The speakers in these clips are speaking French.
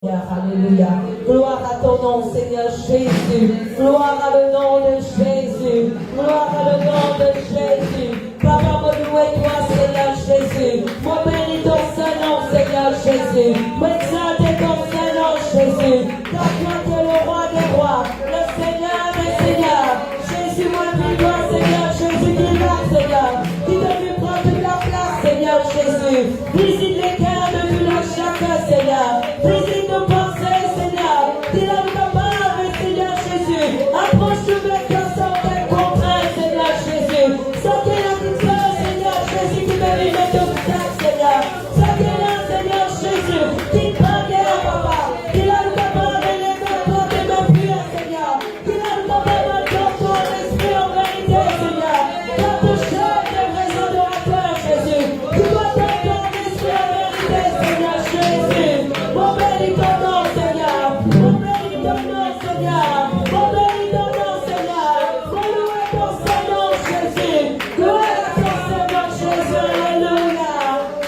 Alléluia. Gloire à ton nom, Seigneur Jésus. Gloire à le nom de Jésus. Gloire à le nom de Jésus. Papa, me louer toi, Seigneur Jésus. Moi, bénis ton Saint-Nom, Seigneur Jésus. Moi, exalter ton Saint-Nom, Jésus. Car toi, tu es le roi des rois, le Seigneur des seigneurs. Jésus, moi, bénis-toi, Seigneur Jésus, qui est là, Seigneur. Qui te lui prend toute la place, Seigneur Jésus. Visite les cœurs de tout le chacun, Seigneur. Visite nos pensées, Seigneur. Dis-leur capable, Seigneur Jésus. Approche-nous maintenant sans qu'elle comprenne, Seigneur Jésus. Sans qu'elle a dit ça, Seigneur Jésus, qui me livre de obstacle, Seigneur. Sans qu'elle a, Seigneur Jésus, qui barrière, papa. Dis-leur capable de les apporter nos prières, Seigneur. Dis-leur capable de ton esprit en vérité, Seigneur. Dans ton chef de raison de la peur, Jésus. Tu dois donner ton esprit en vérité, Seigneur Jésus. Mon béni ton nom, Seigneur. Mon béni ton nom, Seigneur. Mon béni ton nom, Seigneur. Mon louer ton Saint-Nom, Jésus. Gloire à ton Saint-Nom, Jésus. Alléluia.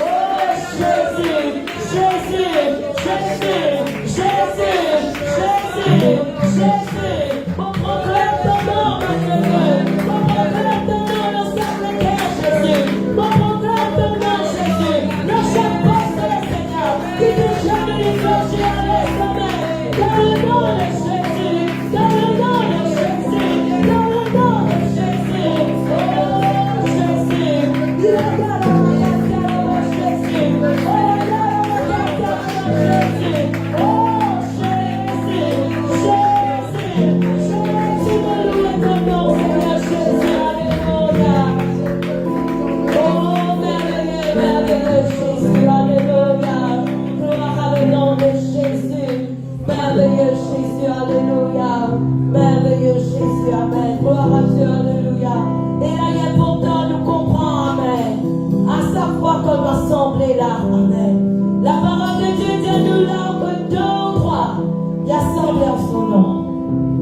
Oh, Jésus, Jésus, Jésus, Jésus, Jésus, Jésus. On proclame ton nom, mon Jésus. On proclame ton nom dans chaque cœur, Jésus. On proclame ton nom, Jésus. Dans chaque poste, Seigneur. Qui te jamais les clochers à l'examen. Dans le nom de Jésus. Dans le nom de Jésus. Dans le nom de Jésus. Oh, Jésus. Il a gardé la Jésus. Oh, il a gardé la Jésus. Oh, Jésus. Jésus. Jésus, me loue ton nom, Seigneur Jésus. Alléluia. Oh, merveilleux, merveilleux Jésus. Alléluia. Gloire à le nom de Jésus. Merveilleux Jésus. Alléluia. Merveilleux Jésus. Amen. Gloire à Dieu. Alléluia. Et rien pourtant nous comprend. Amen. À chaque fois qu'on va sembler là. Amen. La parole de Dieu dit nous là que deux ou trois y assemblés en son nom.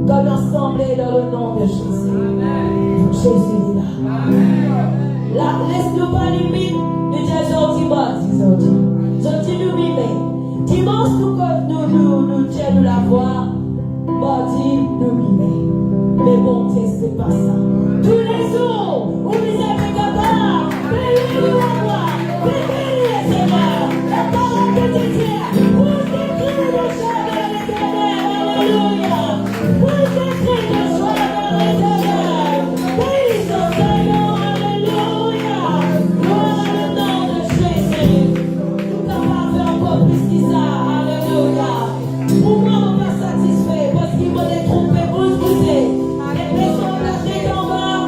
Comme assemblés dans le nom de Jésus. Jésus est là. Là, laisse-nous pas limite. Nous disons dimanche. Nous nous mimer. Dimanche, nous tiens la voix. Mardi, nous mimer. Mais bon Dieu, c'est pas ça. Tous les jours, où vous êtes capables, payez-nous la voix. Payez-nous les Seigneur. La parole de Dieu, vous écrivez le choix de l'Éternel. Alléluia. Vous écrivez le choix de l'Éternel. Bénis ton Seigneur. Alléluia. Gloire à le nom de Jésus. Nous capables de faire encore plus que ça. Alléluia. Pour moi, on va satisfait parce qu'il m'a détrompé, bousculé. Les personnes lâchées en bas,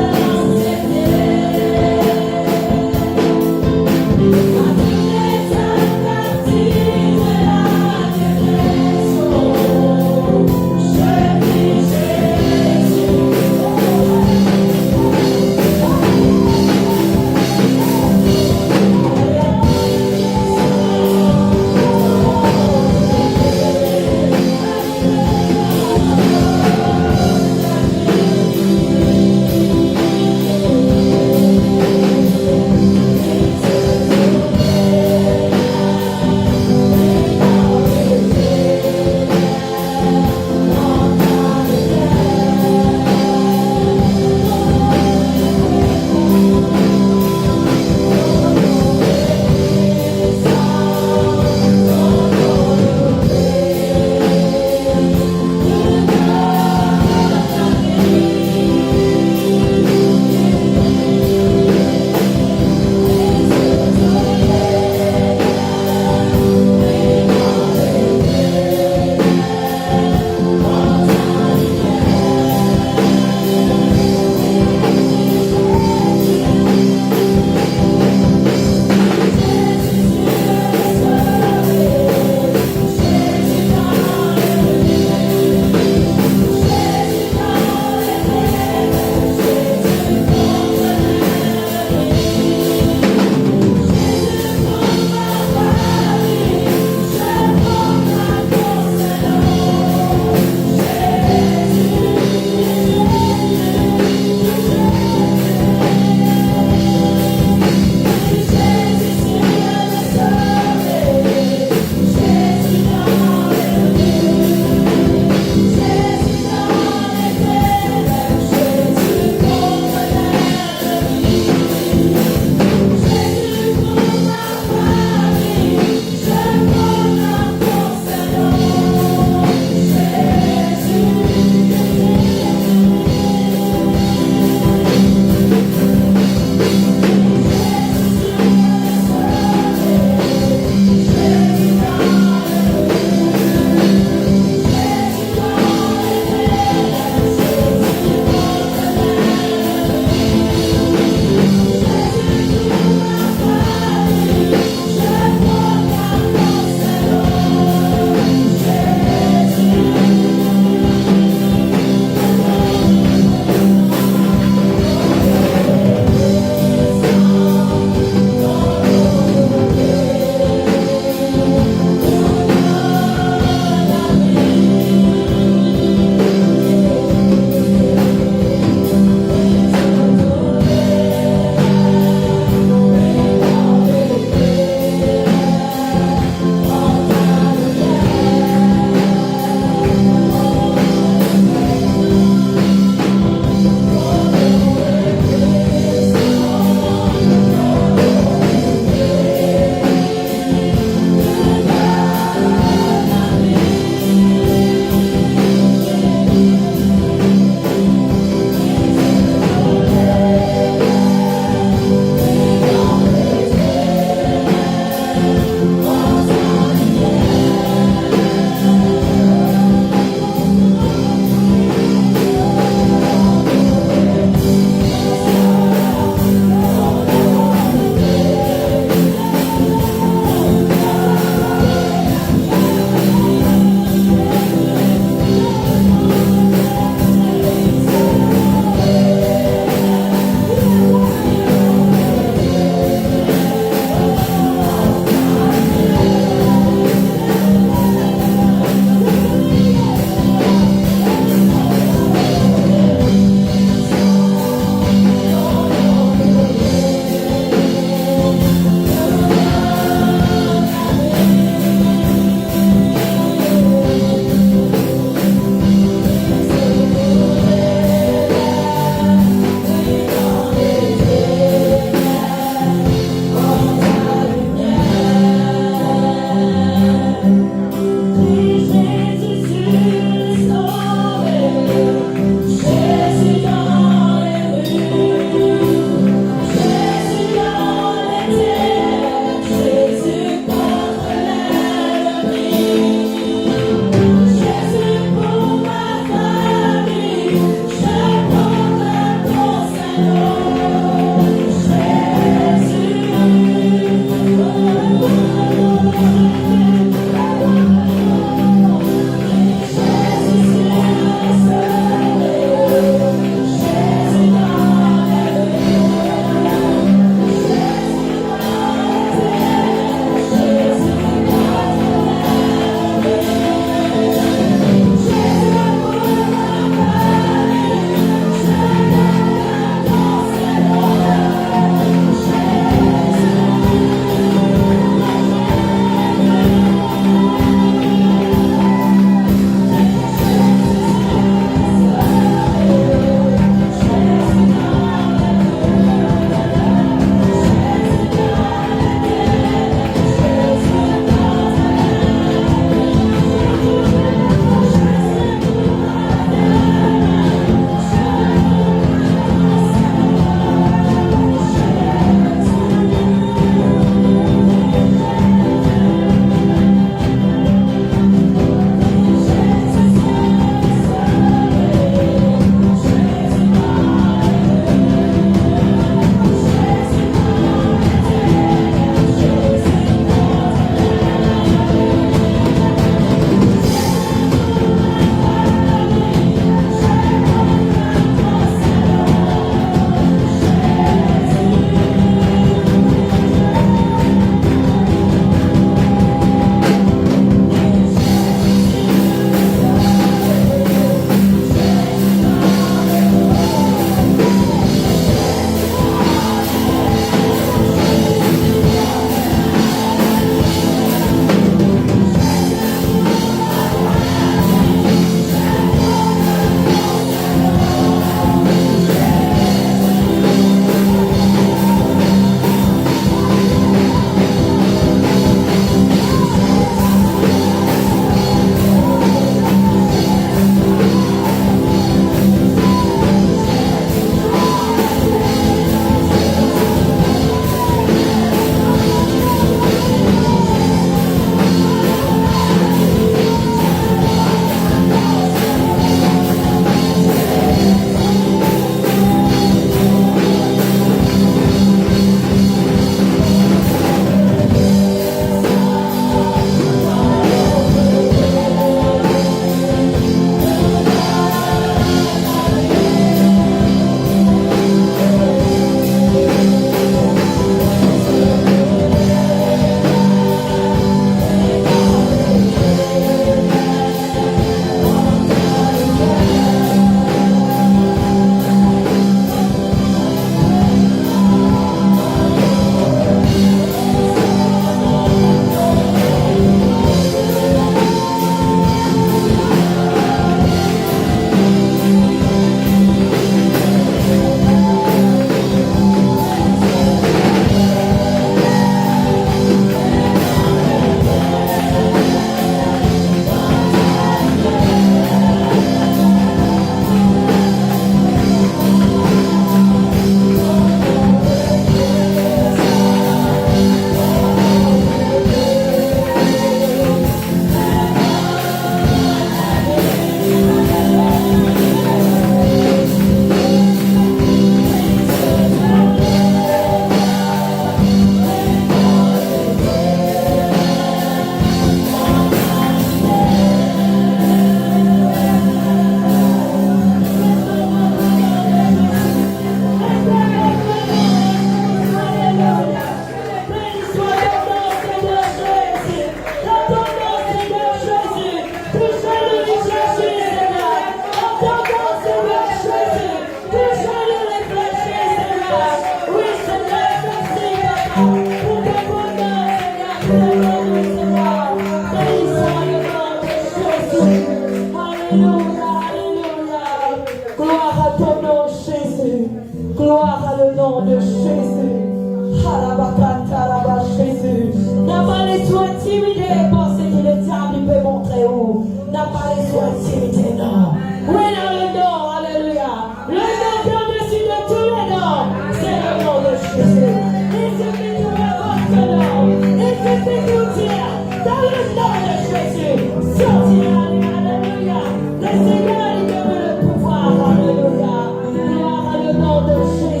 Alléluia. Le Seigneur, il donne le pouvoir. Alléluia. Gloire à le nom de Jésus.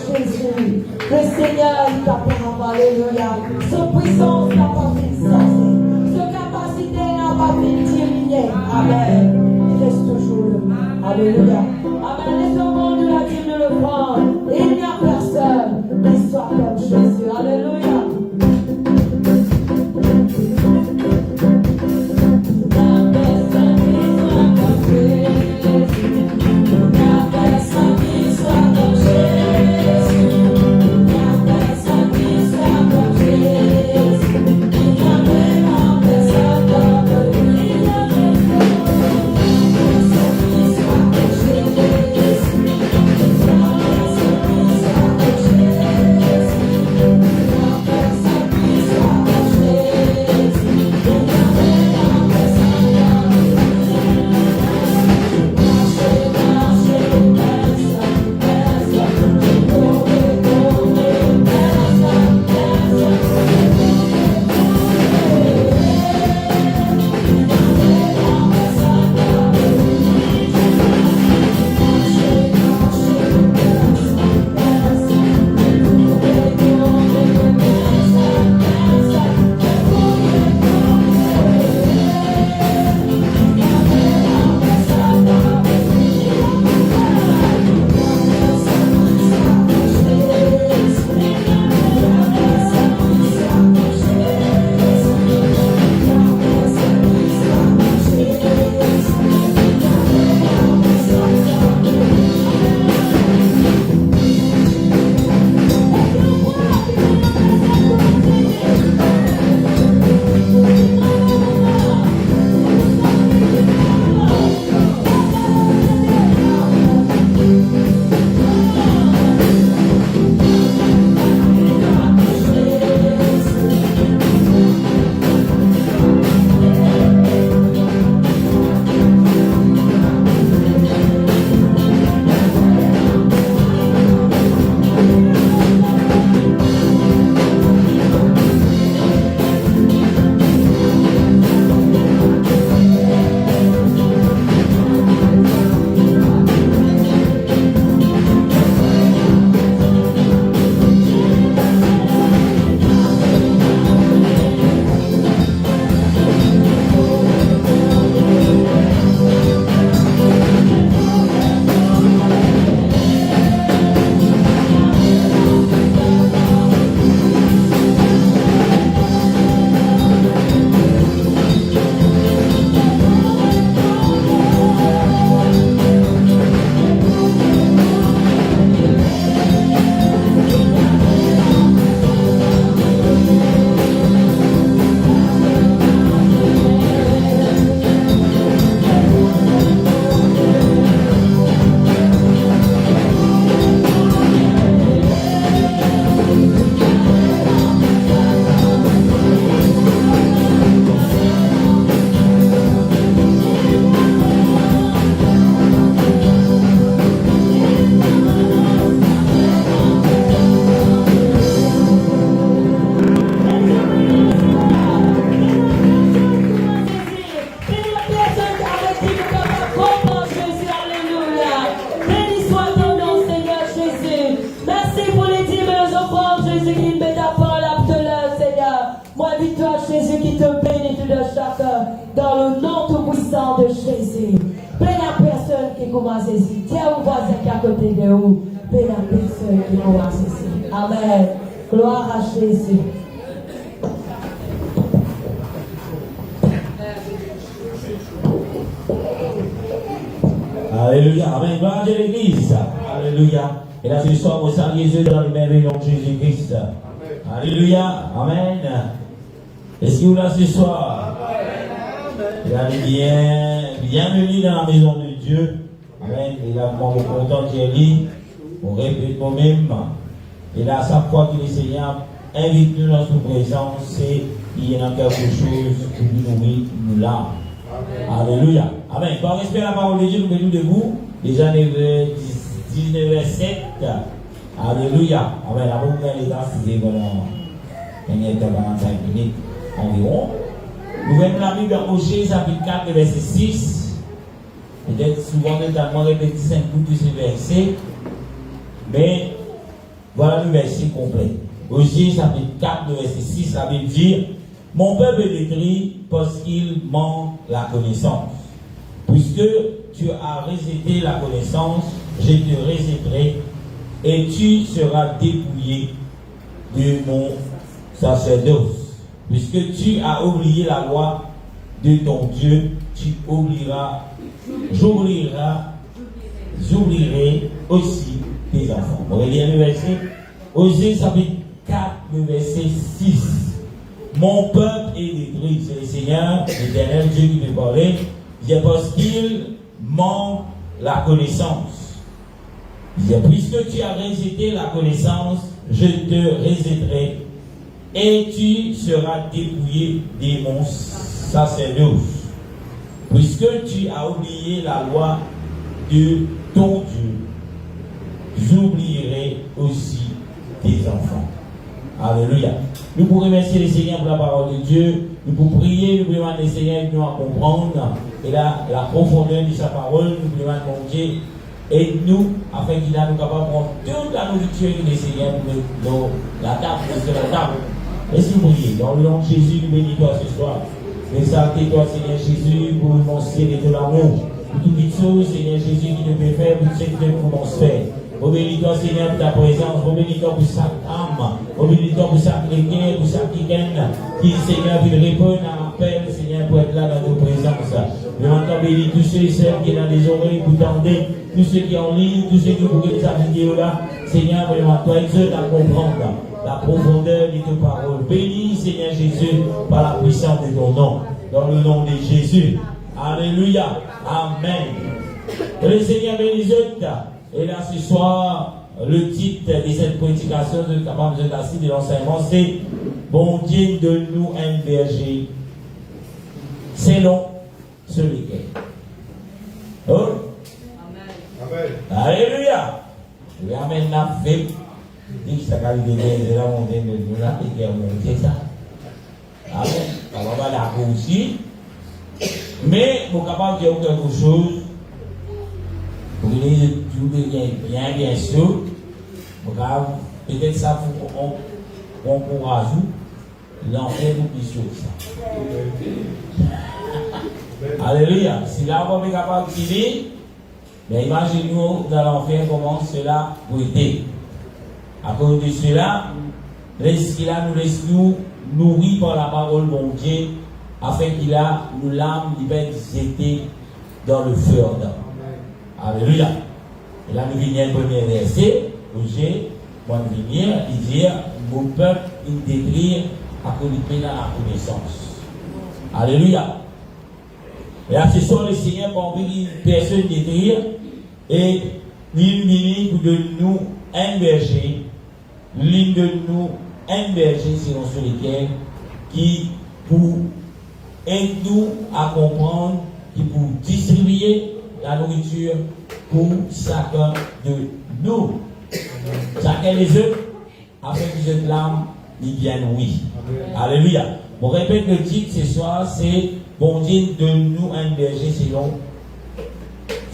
Jésus. Le Seigneur, il t'apprend, alléluia. Sa puissance n'a pas fait sortir. Sa capacité n'a pas fait diminuer. Amen. Il reste toujours le même. Alléluia. Amen. Laisse le monde de la Dieu le prendre. Il n'y a personne qui soit comme Jésus. Alléluia. Amen. Gloire à Jésus. Alléluia. Amen. Gloire à l'Église. Alléluia. Et là, ce soir, vous saluez Dieu dans le merveilleux nom de Jésus-Christ. Alléluia. Amen. Est-ce que vous là ce soir? Bienvenue dans la maison de Dieu. Amen. Et là, moi, je suis content qu'il y ait. On répète nous-mêmes. Et là, chaque fois que le Seigneur invite nous dans sa présence, il y a quelque chose pour nous nourrir, nous là. Alléluia. Amen. Par respect à la parole de Dieu, nous mettons debout. Déjà 19h07. Alléluia. Amen. La bonne nouvelle est assise pendant 45 minutes environ. Nous voyons la Bible dans Osée, chapitre 4, verset 6. Peut-être souvent, notamment répété 5 bouts de ce verset. Mais Voilà le verset complet. Osée chapitre 4, le verset 6, ça veut dire mon peuple est détruit parce qu'il manque la connaissance. Puisque tu as rejeté la connaissance, je te rejetterai et tu seras dépouillé de mon sacerdoce. Puisque tu as oublié la loi de ton Dieu, tu j'oublierai aussi tes enfants. Vous voyez bien le verset? Osée chapitre 4, le verset 6. Mon peuple est détruit. C'est le Seigneur, l'Éternel Dieu qui me parlait. C'est parce qu'il manque la connaissance. Puisque tu as rejeté la connaissance, je te rejetterai et tu seras dépouillé de mon sacerdoce. Puisque tu as oublié la loi de ton Dieu, j'oublierai aussi tes enfants. Alléluia. Nous pouvons remercier le Seigneur pour la parole de Dieu. Nous pouvons prier, nous pouvons demander le Seigneur de nous comprendre. Et là, la profondeur de sa parole, nous pouvons demander mon Dieu. Aide-nous afin qu'il nous capable de prendre toute la nourriture que le Seigneur nous la table, sur la table. Laissez-nous prier. Dans le nom de Jésus, nous bénissons ce soir. Exaltez-toi, Seigneur Jésus, pour mon ciel et de l'amour. Pour toutes les choses, Seigneur Jésus, qui nous peut faire, pour ce que nous pouvons faire. Bénis-toi, Seigneur, pour ta présence. Bénis-toi pour chaque âme. Bénis-toi pour chaque chrétien, pour chaque chrétienne qui, Seigneur, veut répondre à l'appel, Seigneur, pour être là dans nos présences. Je m'entends bénir tous ceux et celles qui sont dans les oreilles pour tendre, tous ceux qui sont en ligne, tous ceux qui ont regardé cette vidéo-là. Seigneur, toi, aide-nous à comprendre la profondeur de tes paroles. Bénis, Seigneur Jésus, par la puissance de ton nom. Dans le nom de Jésus. Alléluia. Amen. Que le Seigneur bénisse. Et là, ce soir, le titre de cette prédication de l'enseignement, c'est bon Dieu, donne-nous un berger selon ce lequel. Oh? Amen. Alléluia. Je vais amener la fête. Dit que ça va arriver de la montagne de nous, là, et monter ça. Amen. Ça va pas la aussi. Mais, vous êtes capable de dire quelque chose. Vous voulez bien sûr. Peut-être ça vous encourage. L'enfer vous plus sûr ça. Alléluia. Si là vous êtes capable de dire, mais imaginez-vous dans l'enfer comment cela vous était. À cause de cela, laisse-qu'il nous laisse nous nourrir par la parole de mon Dieu, afin qu'il a nous l'âme libère jeter dans le feu ardent. Alléluia. Et là, nous venons au premier verset, où j'ai, moi, venir, il dit, mon peuple, il détruit à cause de la connaissance. Alléluia. Et là, ce soir, le Seigneur, pour une personne détruire, et il vient pour de nous un berger, l'une de nous un berger, selon ceux lesquels, qui, pour aider nous à comprendre, qui pour distribuer la nourriture pour chacun de nous. Chacun les œufs, afin que cette l'âme y vienne oui. Alléluia. On répète le titre ce soir, c'est bon Dieu, donne-nous un berger selon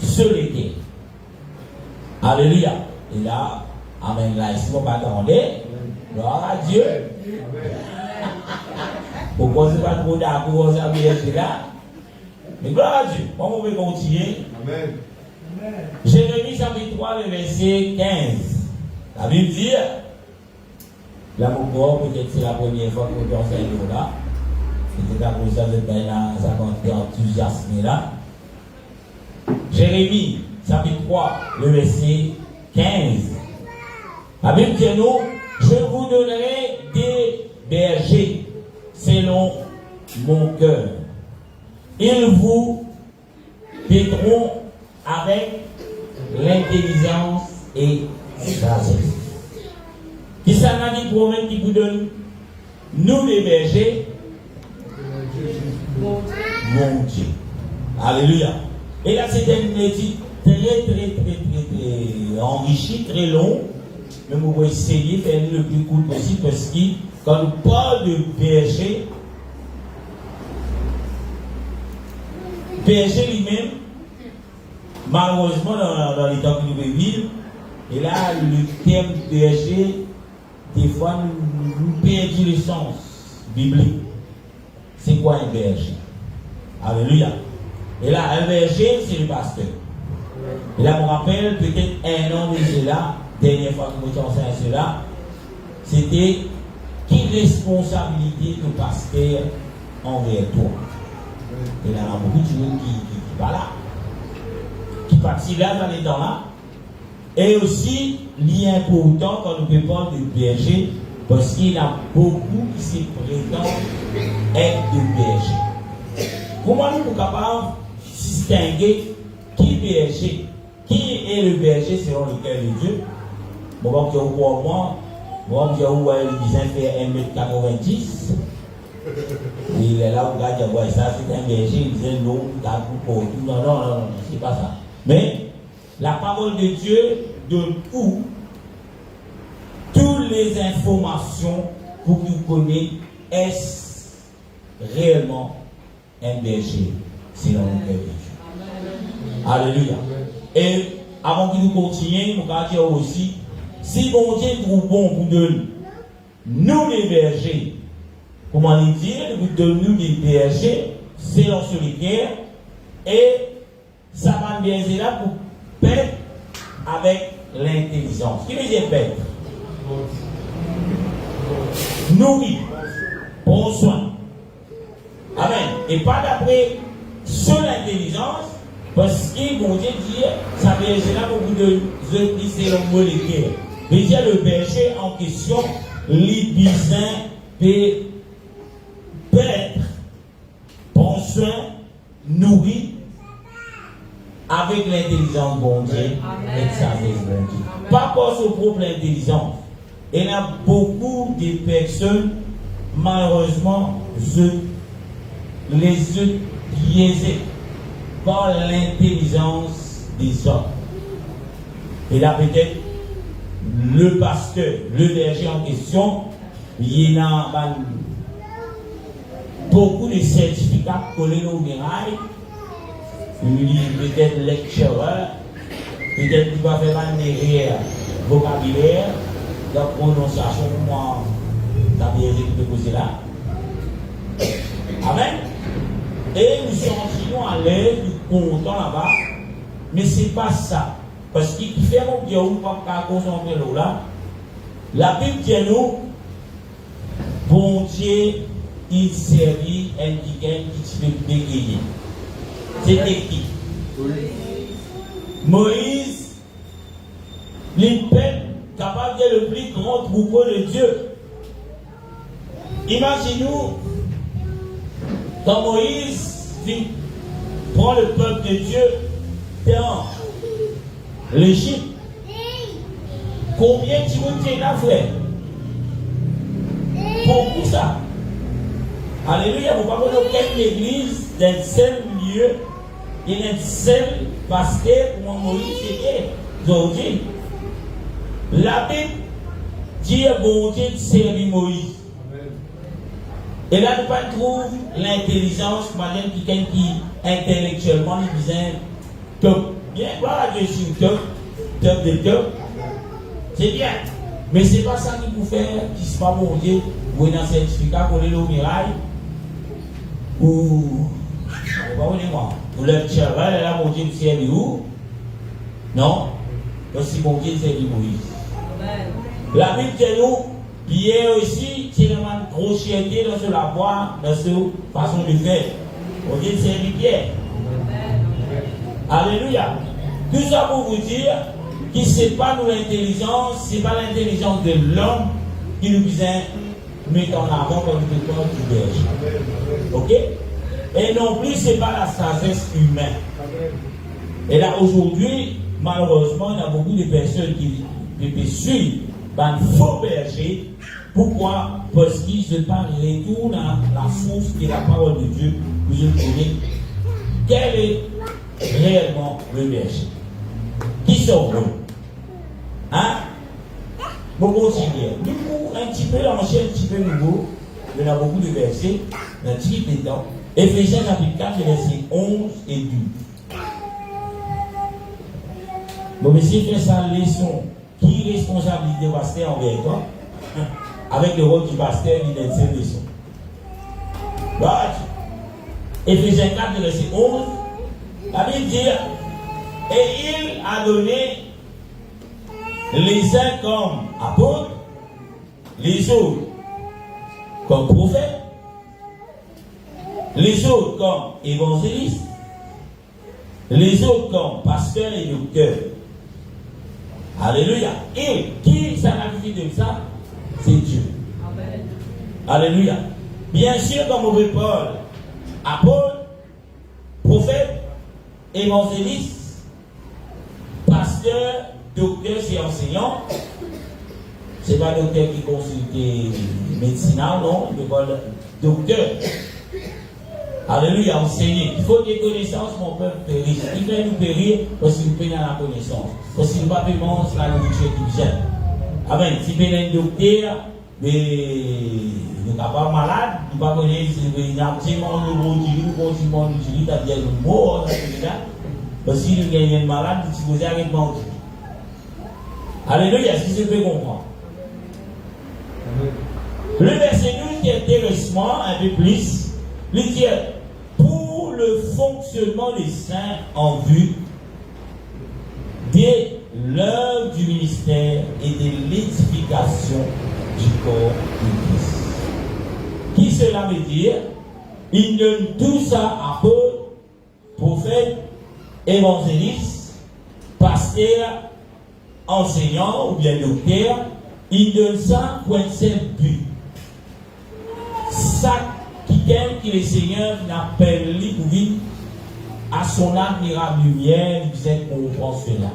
ce lesquels. Alléluia. Et là, amen. Là, ici, on va attendre. Gloire à Dieu. Pourquoi c'est pas trop d'accord, ça berger là? Mais gloire à Dieu. Comment on peut continuer? Amen. Jérémie chapitre 3, le verset 15. La Bible dit, là pourquoi peut-être c'est la première fois que nous enseignons là. C'était à cause de ça quand enthousiasme là. Jérémie chapitre 3, le verset 15. La Bible dit nous, je vous donnerai des bergers selon mon cœur. Ils vous guideront avec l'intelligence et sagesse. Qui ça m'a dit promène qui vous donne nous les bergers? Mon Dieu. Alléluia. Et là c'est un étude très enrichi, très long. Mais vous pouvez essayer de faire le plus court possible parce que quand on parle de berger, berger lui-même, malheureusement, dans les temps que nous vivons, Et là, le terme berger, des fois, nous perdons le sens biblique. C'est quoi un berger? Alléluia. Et là, un berger, c'est le pasteur. Et là, on me rappelle, peut-être un an de cela, dernière fois que nous avons enseigné cela, c'était quelle responsabilité de pasteur envers toi. Et là, il y a beaucoup de gens qui sont là, qui participent là dans les temps-là. Et aussi, l'important quand nous parlons de berger, parce qu'il y a beaucoup qui se prétendent être de berger. Comment nous sommes capables de distinguer qui est berger, qui est le berger selon le cœur de Dieu? Bon, je vous vois moi, moi, je vous vois le bizarre fait 1m90. Il est là, vous regardez, ça, c'est un berger, il disait non, non, c'est pas ça. Mais la parole de Dieu donne où toutes les informations pour que vous connaissiez est-ce réellement un berger selon le cœur de Dieu. Alléluia. Et avant que nous continuions, nous allons dire aussi, si bon Dieu trouve bon pour nous les bergers, comment il dit, de nous des bergers, selon solitaire, et ça va bien là pour paître avec l'intelligence. Qui veut dire paître? Nourrir, prendre soin. Amen. Et pas d'après seule intelligence, parce que bon Dieu dit, ça berger là pour vous de c'est le mot de guerre. Mais dire le berger en question, les bisins peut paître, prendre soin, nourrir, avec l'intelligence bon Dieu et sa bon Dieu. Pas pour son propre intelligence. Il y a beaucoup de personnes, malheureusement, les yeux biaisés par l'intelligence des hommes. Et là, peut-être, le pasteur, le berger en question, il y a beaucoup de certificats collés au mirail. Peut-être lectureur, peut-être qu'il va faire un meilleur vocabulaire, la prononciation, moi, la vérité que vous posez là. Amen. Et nous sentions à l'aise, nous contents là-bas, mais ce n'est pas ça. Parce qu'il fait mon Dieu, ou pas concentrer là. La Bible dit nous, bon Dieu, il servit un quelqu'un qui se fait bégayer. C'était qui? Moïse, les peuples capables d'être le plus grand troupeau de Dieu. Imaginez-nous, quand Moïse prend le peuple de Dieu dans l'Égypte, combien tu veux là, frère? Beaucoup ça. Alléluia, vous parlez de quelle église, d'un seul lieu, et d'un seul pasteur pour Moïse était aujourd'hui. La Bible dit bon Dieu de servir Moïse. Et là, nous pas trouve l'intelligence, madame, quelqu'un qui intellectuellement nous disait top. Bien, voilà dessus, top de top. C'est bien. Mais c'est pas ça qu'il faut faire, qui se passe bon Dieu, ou un certificat pour aller au mirail. Ou le cheval, là, mon Dieu, c'est servi où? Non, aussi mon Dieu, c'est Moïse. La Bible dit nous, Pierre aussi, c'est une grossièreté dans ce lavoir, dans cette façon de faire. Mon Dieu, c'est Pierre. Alléluia. Tout ça pour vous dire que ce n'est pas nous l'intelligence, ce n'est pas l'intelligence de l'homme qui nous met en avant comme le temps du berger. Ok? Et non plus, ce n'est pas la sagesse humaine. Et là, aujourd'hui, malheureusement, il y a beaucoup de personnes qui suivent un faux berger. Pourquoi? Parce qu'ils se retournent à la source qui est la parole de Dieu. Vous connaissez. Quel est réellement le berger? Qui sont-nous? Hein? Bon, continuez. Du coup, un petit peu ancien, un petit peu nouveau, il y a beaucoup de versets, un petit peu dedans. Éphésiens chapitre 4, versets 11 et 12. Bon, mais si fait sa leçon qui est responsabilité du pasteur envers toi? Avec le rôle du pasteur, il est une leçon. Éphésiens 4, verset 11, la Bible dit, et il a donné les uns comme apôtres, les autres comme prophètes, les autres comme évangélistes, les autres comme pasteurs et docteurs. Alléluia. Et qui s'agit de ça? C'est Dieu. Amen. Alléluia. Bien sûr, comme on veut Paul, apôtre, prophète, évangéliste, pasteur, docteur, c'est enseignant. Ce n'est pas docteur qui consulte médicinal, non, il parle docteur. Alléluia, enseigner. Il faut des connaissances, mon peuple périt. Il fait nous périr parce qu'il peine à la connaissance. Parce qu'il ne va pas manger la nourriture qui vient. Amen. Si vous avez un docteur, mais il n'est pas malade, il ne va pas connaître, il y a un petit monde, il y a des mots, parce qu'il y a un malade, il faut arrêter de manger. Alléluia, est-ce que vous pouvez comprendre? Le verset 12 qui est intéressant un peu plus, il dit pour le fonctionnement des saints en vue de l'œuvre du ministère et de l'édification du corps de Christ. Qui cela veut dire? Il donne tout ça à apôtres, prophètes, évangélistes, pasteurs, enseignants ou bien docteurs. Il donne ça pour un seul but. Ça qui le Seigneur n'appelle lui pour vivre à son admirable lumière, il disait qu'on comprend cela.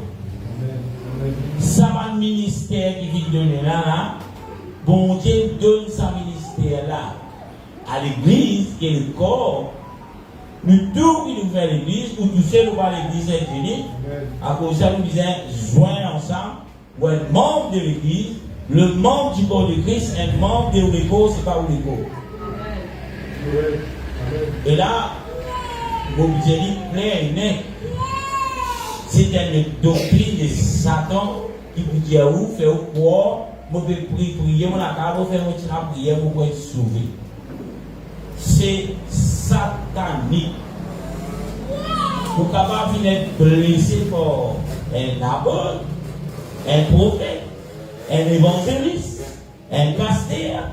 Ça va le ministère qui vient donner là, bon Dieu donne sa ministère là à l'église qui est le corps. Nous tout qui nous fait l'église, ou tout seul nous va l'église est unie, à cause de ça nous disons joindre ensemble, ou un membre de l'église, le membre du corps de Christ, un membre de l'église, c'est pas l'église. Et là, vous dites clair et net, c'est une doctrine de Satan qui vous dit à vous, faire quoi, vous pouvez prier, mon accord, vous faire une prière pour être sauvé. C'est satanique. Vous êtes capable d'être blessé par un apôtre, un prophète, un évangéliste, un pasteur,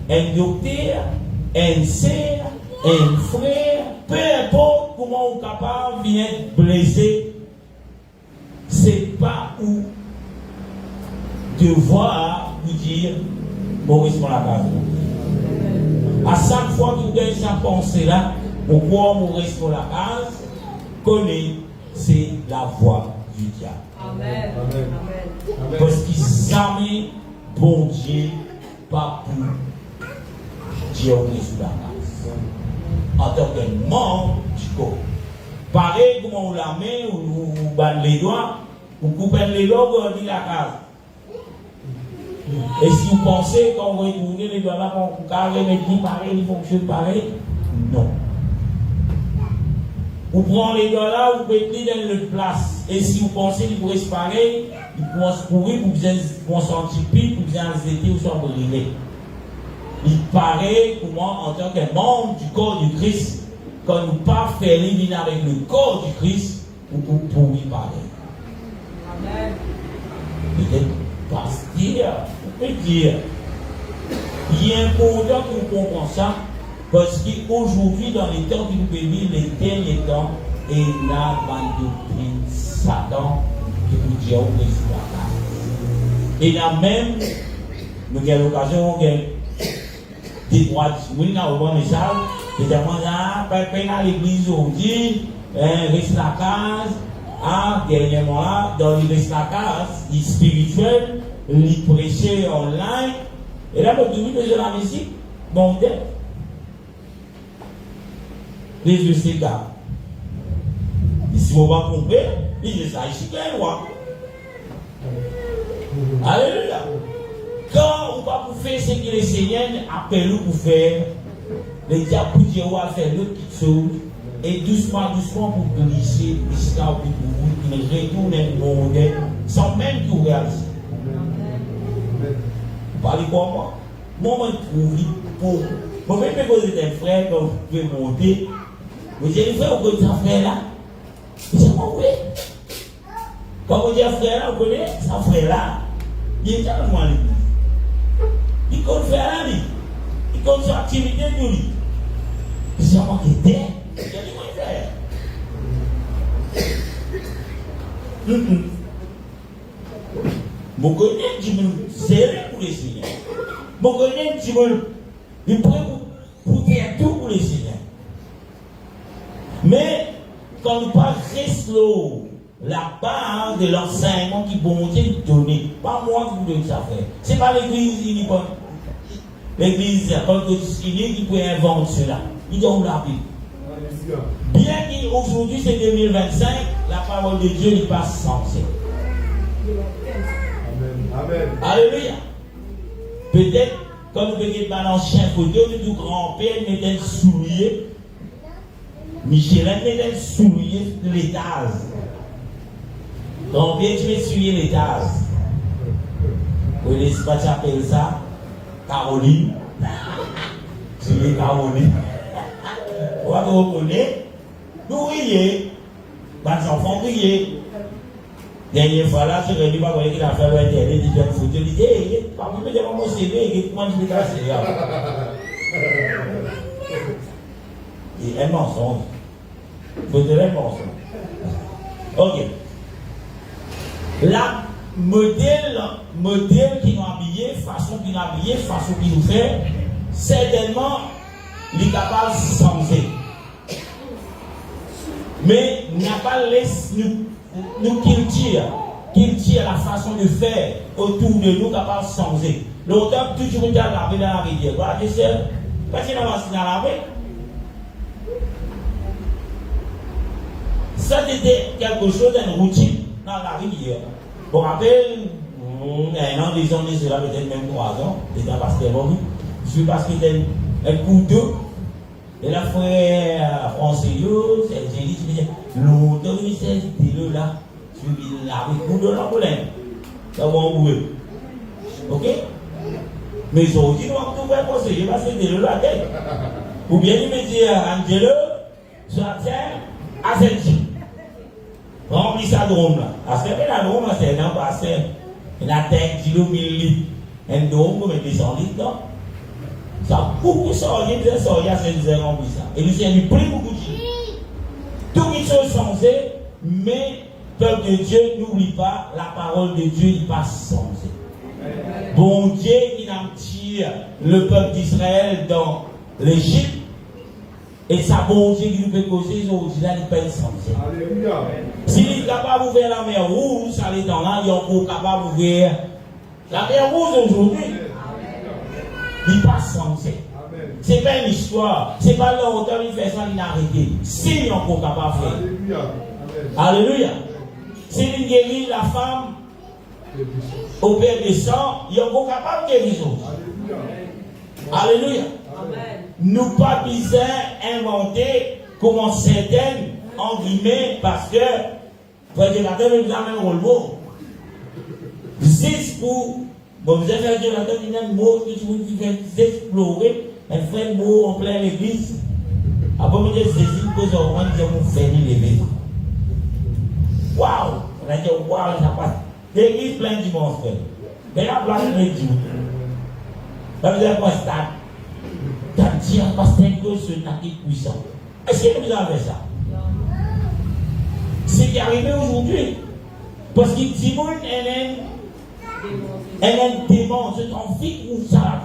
un docteur, un sœur, un frère, peu importe comment on est capable d'être blessé, c'est pas où devoir vous dire Maurice mon la case. À chaque fois que vous avez cette pensée là, pourquoi Maurice mon la case, connaît c'est la voix du diable. Amen. Amen. Parce qu'il jamais bon Dieu pas pour Dieu sous la case. En tant que membre du corps. Pareil comme on la met, ou bat les doigts, ou coupe les doigts, on dit la case. Et si vous pensez quand vous retournez les doigts là, on carré, mais dit pareil, il fonctionne pareil, non. Vous prenez les doigts là, vous mettez dans l'autre place. Et si vous pensez qu'il pourrait se pareil, il pourrait se courir, vous sentir pire, vous anxiété ou soit brûlé. Il paraît comment, en tant que membre du corps du Christ, quand nous pas faire lien avec le corps du Christ, nous pouvons y parler. Amen. Peut-être pasteur, on peut dire. Il est important que nous comprenions ça, parce qu'aujourd'hui, dans les temps qui nous vivons, les derniers temps, et là, la doctrine Satan qui nous dit on est sur la case. Et là même, nous avons l'occasion des droits de l'Église, au message, et dans l'église aujourd'hui, reste la case, dernièrement là, dans l'église la case, spirituel, il prêchait online, et là, vous devez de la musique, bon, les yeux s'égarent. Et si vous ne pas comprendre, il dit ça, ici, qu'est-ce Alléluia. Quand on va pour faire ce que les Seigneurs appellent pour faire, les diables pour dire on va faire l'autre petite chose, et doucement pour glisser, jusqu'à ce que vous retournez le monde, sans même tout réaliser. parler pour moi. Moi, je trouve pour. Moi, même poser des frères, quand vous pouvez monter, vous dites, les frères, vous connaissez un frère là? Vous dites, moi, oui. Quand vous dites un frère là, vous connaissez un frère là? Il est tellement à l'église. Il compte faire là, lui. Il compte sur l'activité de lui. Il s'est manqué d'air. Il a dit, moi, frère. Mon connaît, tu me serrer pour les Seigneurs. Mon connaît, tu me prêt pour faire tout pour les Seigneurs. Mais quand nous parlons de la part de l'enseignement qui bon Dieu donner, pas moi qui vous donne ça faire. C'est pas l'église l'église qui peut inventer cela. Il donne la Bible. Bien qu'aujourd'hui c'est 2025, la parole de Dieu n'est pas censée. Amen. Alléluia. Peut-être, comme vous voyez dans l'ancien photo, notre grand-père mettait un soulier. Michelin mettait un soulier de l'étage. Grand-père, tu mets soulier l'étage. Vous ne sais pas, tu appelles ça Caroline. Soulier Caroline. Vous connaissez? Nous rions. Les enfants rient. Dernière fois là, je ne sais pas qu'il a fait l'intérêt de faire une photo. Il dit, hé, parmi les gens, mon CV, comment je vais casser là? Et un mensonge. Il faut dire un mensonge. Ok. Là, modèle qui nous habille, façon qui nous habille, façon qui nous fait, certainement, il est capable de changer. Mais il n'a pas laissé nous culture la façon de faire autour de nous capable de changer. L'auteur toujours été lavé dans la rivière. Voilà, tu sais, parce qu'il a passé dans la rivière. Ça c'était quelque chose d'une routine dans la rivière. Bon, rappelle, un an, 2 ans, cela peut-être même 3 ans, c'était parce que bon, je parce qu'il était un coup d'eau. Et la frère français, c'est Jésus qui dit, l'auteur du ministère de là, tu l'as coup de l'emboulet. Ça va en bouer. Ok? Mais aujourd'hui, nous avons tout fait conseiller parce que c'est de la tête. Ou bien il me dit, Angelo, sur la terre, à cette chose. Remplis ça de rhum là. Parce que la rhum là, c'est un passé. Il a tête, kilo, 1000 litres. Un dôme, comme 200 litres, non? Ça beaucoup sortir, c'est rempli ça. Et lui, il pris beaucoup de choses. Tout qui sont changé, mais le peuple de Dieu n'oublie pas, la parole de Dieu n'est pas changée. Bon Dieu qui n'a tiré le peuple d'Israël dans l'Égypte, et ça, bon Dieu qui nous peut causer, aujourd'hui, là, il peut être changé. S'il est capable d'ouvrir la mer rouge, ça l'est dans là, il est encore capable d'ouvrir la mer rouge aujourd'hui. Il passe changé. Ce n'est pas une histoire. Ce n'est pas l'auteur qui fait ça, il a arrêté. S'il est encore capable de faire. Alléluia. S'il guérit la femme au père des sangs, il est encore capable de guérir. Alléluia. Nous pas besoin d'inventer comment certaines, en guillemets, parce que le prédicateur nous a même rôle mot. Juste pour. Bon, vous avez fait un mot que vous pouvez explorer, un frère mot en pleine église. Après, vous dites, c'est une cause au moins que vous faites lever. Waouh! On a dit, waouh, ça passe. L'église pleine de dimanche, frère. Mais la place pleine de dimanche. Là, vous avez constaté. T'as dit, parce que c'est un cause puissant. Est-ce que vous avez ça? C'est qui est arrivé aujourd'hui. Parce qu'il dit, elle a un démon, c'est en vie ou ça.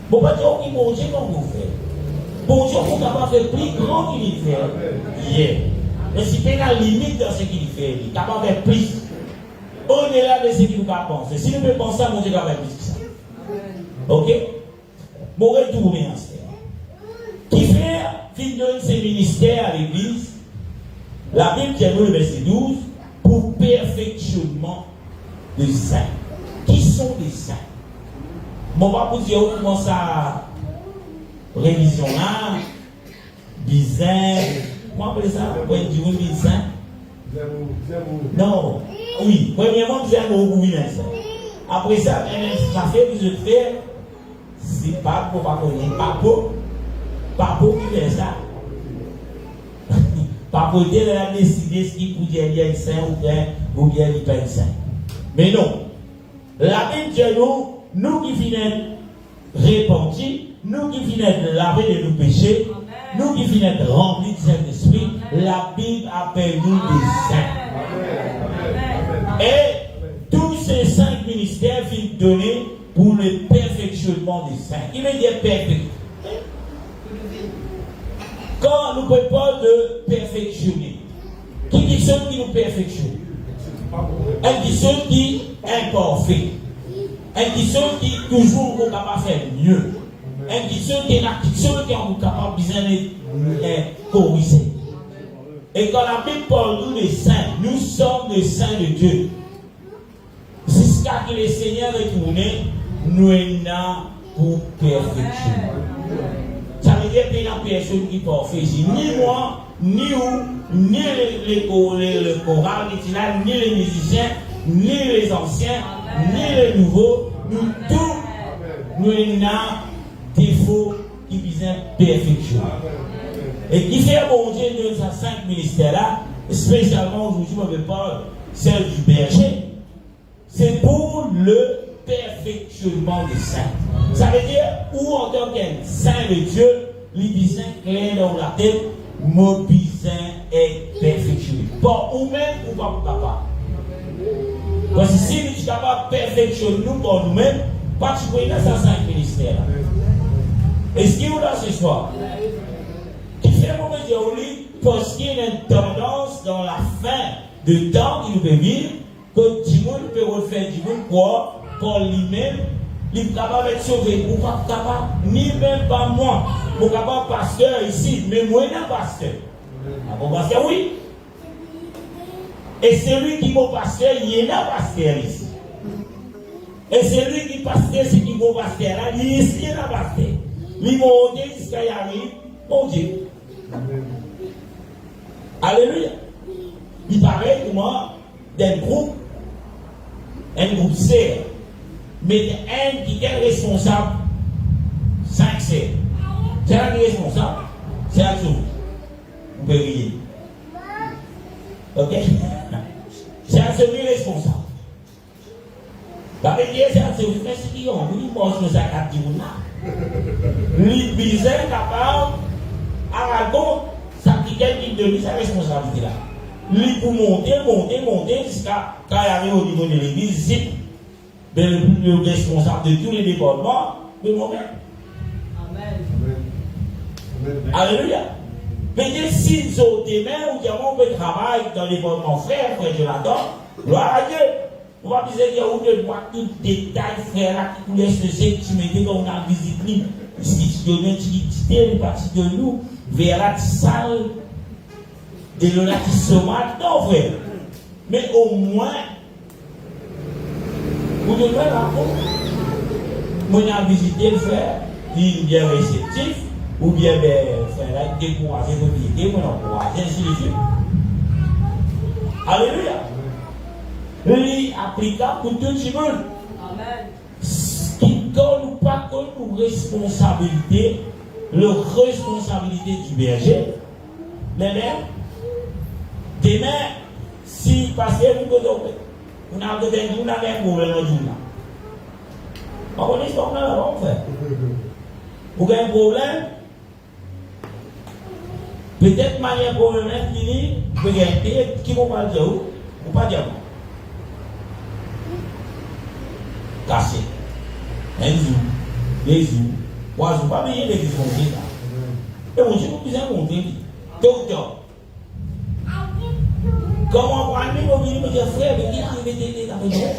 Bon, pas dire qu'il bon Dieu comme vous faites. Bon Dieu, vous capable de faire plus grand qu'il fait. Yeah. Mais si tu la limite dans ce qu'il fait, il est capable de faire plus. Au-delà de ce qu'il nous a pensé. Si nous pouvons penser, mon Dieu va faire plus que ça. Ok? Bon, retourner en ce temps. Qui fait donne ses ministères à l'église? La Bible dit le verset 12, pour perfectionnement des saints. Qui sont les saints? Bon, on va vous dire comment ça révision là, bizarre, comment on appelle ça? Point de vue bizarre? Non, oui, premièrement, bizarre, oui, Après ça, ça fait que je fais, c'est pas pour pas connaître, pas pour qui fait ça. Pas pour dire la décider ce qui peut dire il est saint ou bien il n'est pas saint. Mais non. La Bible dit nous qui finissons répandus, nous qui finissons lavés de nos péchés, nous qui finissons remplis du Saint-Esprit, la Bible appelle nous des saints. Et tous ces 5 ministères viennent donner pour le perfectionnement des saints. Il veut dire perfect. Quand nous parlons de perfectionner, qui dit ceux qui nous perfectionnent? Elle dit ceux qui sont imparfaits. Elle dit ceux qui toujours sont capables de faire mieux. Elle dit ceux qui sont capables de corriger. Et quand la Bible parle nous des saints, nous sommes des saints de Dieu. Jusqu'à que le Seigneur retourne, nous sommes pour perfectionner. Ça veut dire qu'il n'y a personne qui peut faire ni moi, ni vous, ni le choral, ni les musiciens, ni les anciens, ni les nouveaux. Nous tous, nous avons des défauts qui visent perfection. Et qui fait bon Dieu de ces 5 ministères-là, spécialement aujourd'hui, on me parle celle du berger, c'est pour le perfectionnement des saints. Ça veut dire, où en tant qu'un saint de Dieu, l'Ibizin clair dans la tête, mon bizin est perfectionné. Pas ou-même ou pas pour capable. Parce que si nous sommes capables de perfectionner nous pour nous-mêmes, pas tu peux dans ces 5 ministères. Est-ce qu'il y a là ce soir? Qui fait mon métier au lit parce qu'il y a une tendance dans la fin de temps qui nous peut vivre, que du monde peut refaire du monde quoi, pour lui-même. Il est capable d'être sauvé, ou pas capable, ni même pas moi. Mon capable pasteur ici, mais moi, il y a un pasteur. Ah bon, pasteur, oui. Et celui qui est mon pasteur, il y a un pasteur ici. Et celui qui est pasteur, c'est qui est mon pasteur là, il y a ici un pasteur. Il m'a monté jusqu'à y arriver, mon Dieu. Alléluia. Il paraît que moi, d'un groupe C. Mais un qui est responsable, 5 c'est. C'est un qui est responsable, c'est un jour. Vous pouvez rire. Ok? C'est un celui responsable. La vérité, c'est un celui mais c'est qui on lui mange le sac à 10 là. Lui bizarre capable, à la gauche, ça qui gagne de lui sa responsabilité là. Lui pour monter, jusqu'à quand il arrive au niveau de l'église, c'est le responsable de tous les départements de moi-même. Amen. Alléluia. Mais s'ils ont des mains ou on peut travailler dans les départements frères, Jonathan, gloire à Dieu. On va dire qu'il y a une fois tout détail, frère, là, qui vous laisse le sait, qui mettait quand on a visité, si tu donnes, tu une partie de nous, vers la salle, de la somate, non, frère. Mais au moins, vous devez raconter. Moi, j'ai visité le frère, il est bien réceptif, ou bien, frère, découragé, vous encouragé, ainsi de suite. Alléluia. Lui applicable pour tout le monde. Amen. Qui donne ou pas comme responsabilité, la responsabilité du berger, les mères, demain, si parce que vous n'avez un problème au jour là. On connaît ce qu'on a on fait. Vous avez un problème, peut-être manière problème fini, vous avez un pays qui ne va pas dire ou pas dire. Cassé. Un jour, 2 jours, 3 jours, pas bien les jours montés là. Et mon Dieu, vous pouvez monter. Docteur. Comment on prend les mobiles, mon frère, mais il arrive dans les gens,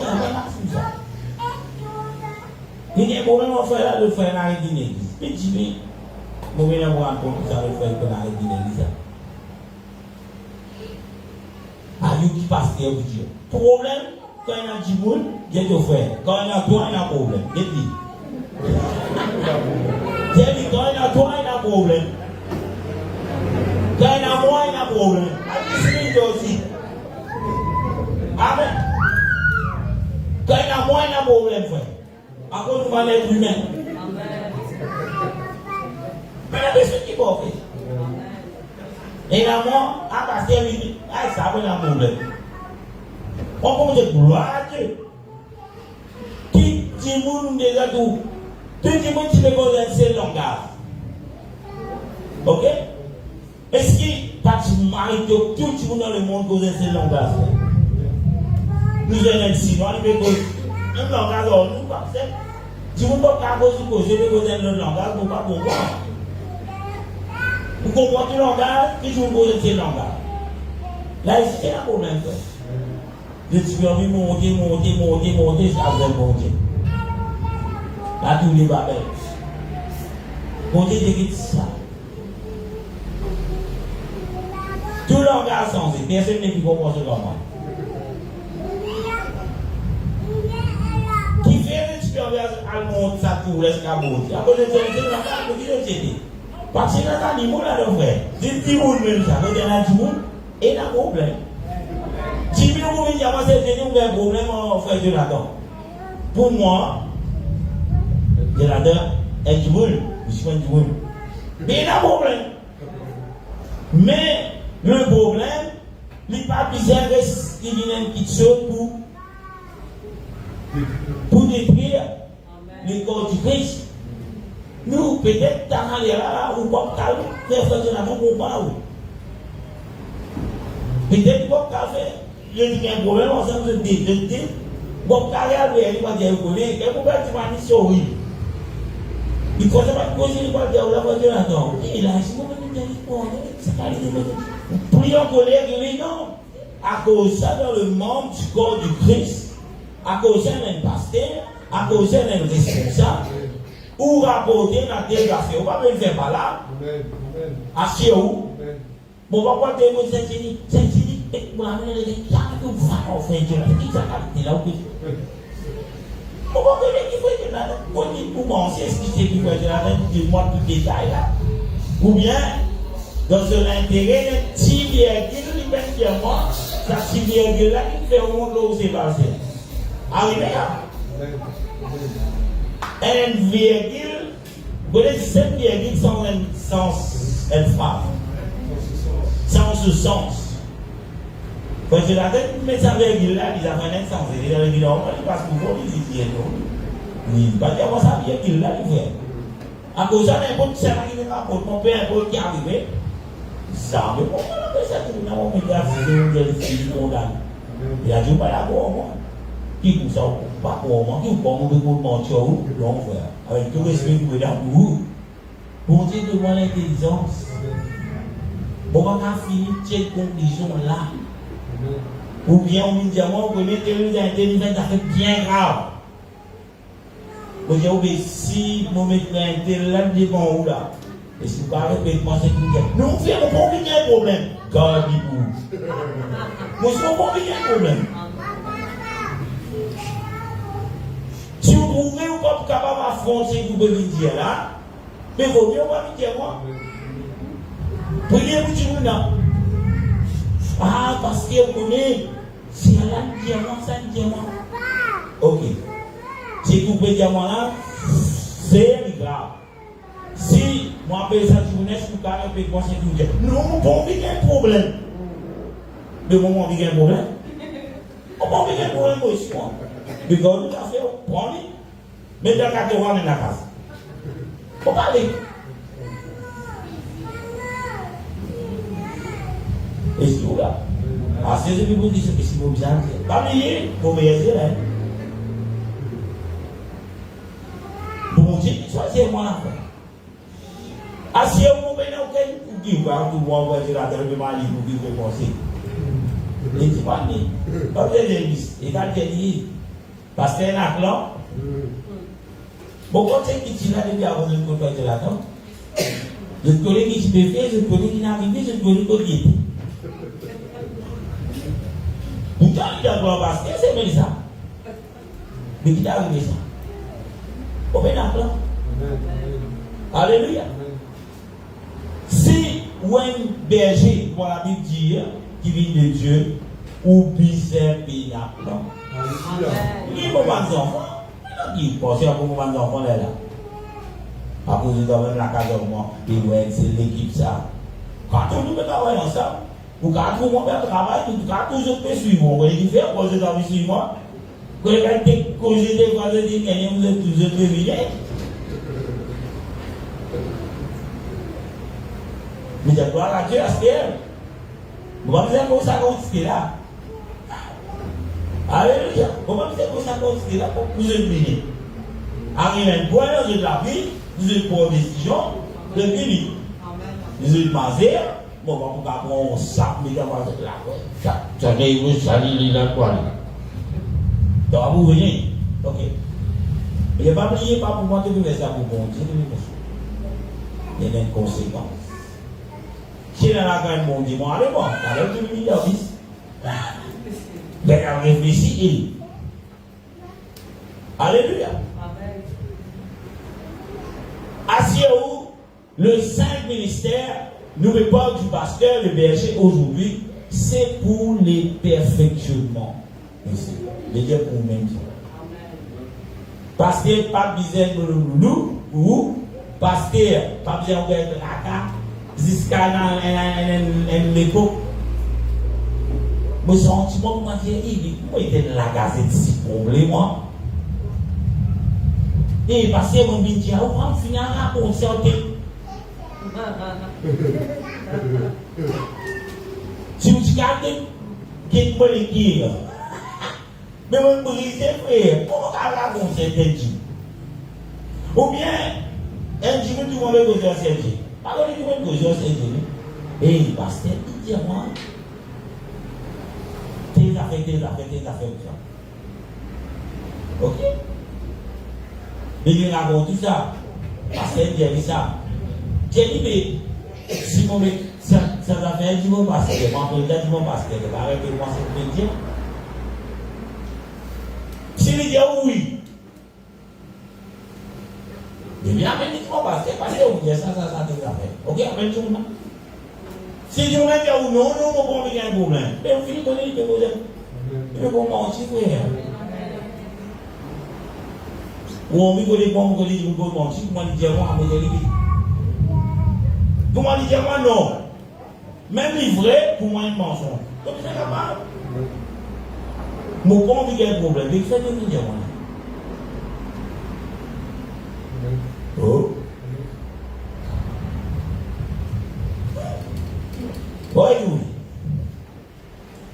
il y a un problème à faire là, le frère dans l'église. Petit, mais, je vais vous raconter ça, le frère dans l'église. Ah, il qui passe pour Dieu. Problème. Quand il y a du monde, il y a deux frères. Quand il y a toi, il y a un problème. Quand il y a toi, il y a un problème. Quand il y a moi, il y a un problème. Amen. Quand il y a moi, un problème, frère. À cause de l'être humain. Mais la personne qui va faire. Et là, moi, à partir de ça, c'est un problème. On peut dire gloire à Dieu. Qui dit nous déjà tout? Tout le monde qui me connaît, c'est le langage. Ok? Est-ce que pas tout le monde dans le monde connaît ce langage? Nous sommes ici, nous avons un langage hors nous, parce que si vous ne pouvez pas poser le langage, vous ne pouvez pas comprendre. Vous comprenez le langage, puis vous posez ce langage. Là, ici, c'est un problème. Je suis envie de monter, ça va monter. Là, tous les babels. Monter, c'est ça. Tout langage sensé, personne n'est plus comprendre ce langage. Qui fait l'expérience allemande, ça pour l'escabeau. À cause de ça, c'est langage pour qui le c'était. Parce que dans les mots là, le frère, c'est petit monde même ça, c'est un petit monde et un problème. Si vous voulez dire, moi, c'est un problème, frère Jonathan. Pour moi, Jonathan est du monde, je suis un du monde. Mais il y a un problème. Mais le problème, il n'y a pas plusieurs restes qui viennent une petite chose pour détruire le corps du Christ. Nous, peut-être, dans les là, ou pas faire frère Jonathan pour pas. Peut-être pas faire. Je dis qu'il y a un problème ensemble de détecter. Bon, carrière, il va dire, et pourquoi tu vas dire oui? Il faut pas poser le bras de la Jonathan. Et là, si vous me dites, c'est pas les prions collègue, oui, non. À cause de ça, dans le membre du corps du Christ, à cause de ça, un pasteur, à cause de ça, un responsable, ou rapporter la délégation, on va me le faire par là. À chez où? Bon, pourquoi tu es Saint-Denis? Saint-Denis, on va me le dire, il y a un frère, frère, qui s'est qualité là, pourquoi qu'il faut que là, on dit pour penser ce qui s'est dit, dis-moi tout le détail là. Ou bien, dans son intérêt, un petit virgule, il va dire moi, ça petit virgule là, il fait au monde où c'est passé. Arrivé là. Un virgule, vous voyez, 7 virgules sans une frappe. Sans ce sens. Quand je la tête, mais ça virgule là, il a fait un sens. Il a dit non, il passe pour vous, il dit non. Il va dire moi ça virgule là, il fait. À cause de ça, n'importe qui qui rapporte, mon père, n'importe qui est arrivé. Ça, mais pourquoi on appelle ça tout le monde? On met des filles condamnées. Il a dit pas d'accord, moi. Qui pour ça, pas pour moi, qui pour moi, pour mentir, non, frère. Avec tout respect que vous avez pour vous. Bon Dieu demande l'intelligence. Bon, on a fini cette conclusion là. Ou bien on me dit, moi, vous mettez l'intelligence, ça fait bien grave. Vous dites, si vous mettez l'intelligence devant vous là, et si vous parlez, moi, c'est tout bien. Nous, on fait un problème. Gardez-vous. Nous, on pas un problème. Si vous trouvez ou pas capable d'affronter, vous pouvez me dire là, mais vous pouvez me dire moi. Priez pour tout le monde. Ah, parce que vous connaissez, si elle a un diamant, c'est un diamant. Ok. Si vous pouvez dire moi là, c'est grave. Si moi, je ça, je vous laisse vous carrer, moi, c'est tout dire. Non, on n'a pas de problème. De moment, on n'a pas de problème. On n'a pas de problème aussi. Mais quand on a fait, on prend lui. Mais dans le cas de on est dans la case. Faut parler. Et c'est tout là. Ah, c'est ce que vous dites, c'est ce que vous dites. Pas oublier, vous meilleur dire. Bon Dieu, choisissez-moi là. Ah, si vous venez au Québec, vous dites, vous envoyez la terre de Mali, vous dites, vous pensez. Et tu parles, pas de l'église, et quand tu dis, parce que c'est un clan. Bon, quand c'est qui tient là, depuis avant de me faire de la tombe, je connais qui se fait, je connais qui n'est arrivé, je connais qui est. Pourtant, il a droit parce que c'est bien ça. Mais qui est arrivé ça? Au bien un clan. Alléluia. Si ou un berger, comme la Bible dit, qui vient de Dieu, ou bizarre, puis un clan. Qui est mon enfant? Qui pense à mon enfant là? À cause de même la case de moi, c'est l'équipe ça. Quand on nous met travailler ensemble, pour qu'à tout le monde travaille, pour qu'à tout le monde suivre, on va y faire, quand je dois suivre moi. Quand il y a des congés de phrases, vous êtes tous prévenus. Mais je dois la Dieu à ce qu'elle. Vous va me dire comment ça continue là. Alléluia. Vous va me dire comment ça continue là pour vous êtes bénis. Arrivez à un point de la vie, vous êtes pour une décision, vous êtes bénis. Vous êtes masé, bon, on va prendre un sac, mais on va faire là. Ça arrive, ça arrive là, quoi. Donc, vous venez. Ok. Il n'y a pas oublié, pas pour moi de faire ça pour bon Dieu. Il y a une conséquence. Si il y a un bon Dieu, allez bon, allez tout le monde, mais on réfléchit. Alléluia. Asseyez-vous, le Saint ministère, n'oubliez pas du pasteur, le berger aujourd'hui, c'est pour les perfectionnements. Je dis pour vous-même. Pasteur, pas besoin de nous, ou pasteur, pas besoin de la carte, jusqu'à l'époque. Mon sentiment, moi, moi, il était la gazette si problème, moi. Et parce que mon métier, on va finir à concerter. Si vous regardez, qu'est-ce que vous dire? Mais mon brisé, frère, comment on va concerter? Ou bien, un jour, tu vas me concerter. Alors, tu vas me concerter. Et parce que, il dit à moi, tes affaires. Ok? Mais il raconte tout ça. Parce qu'il dit ça. J'ai dit, mais si vous mettez ça affaire, je vais passer. Je vais passer. Arrêtez-moi cette métier. Si il dit oui, mais bien, mais il faut passer. Parce que vous dites ça, tes affaires. Ok, après le jour. Si je vous dis non, on va pas un problème. Mais vous finissez de donner des problèmes. Je vais vous mentir, frère. Ou on me dit, vous pouvez mentir, vous m'avez dit, moi, à me vous m'avez dit, moi, non. Même livré, pour moi, un mensonge. Donc, c'est capable. Mon bon, il y a un problème. Mais faites le dire, moi. Oh. Oui.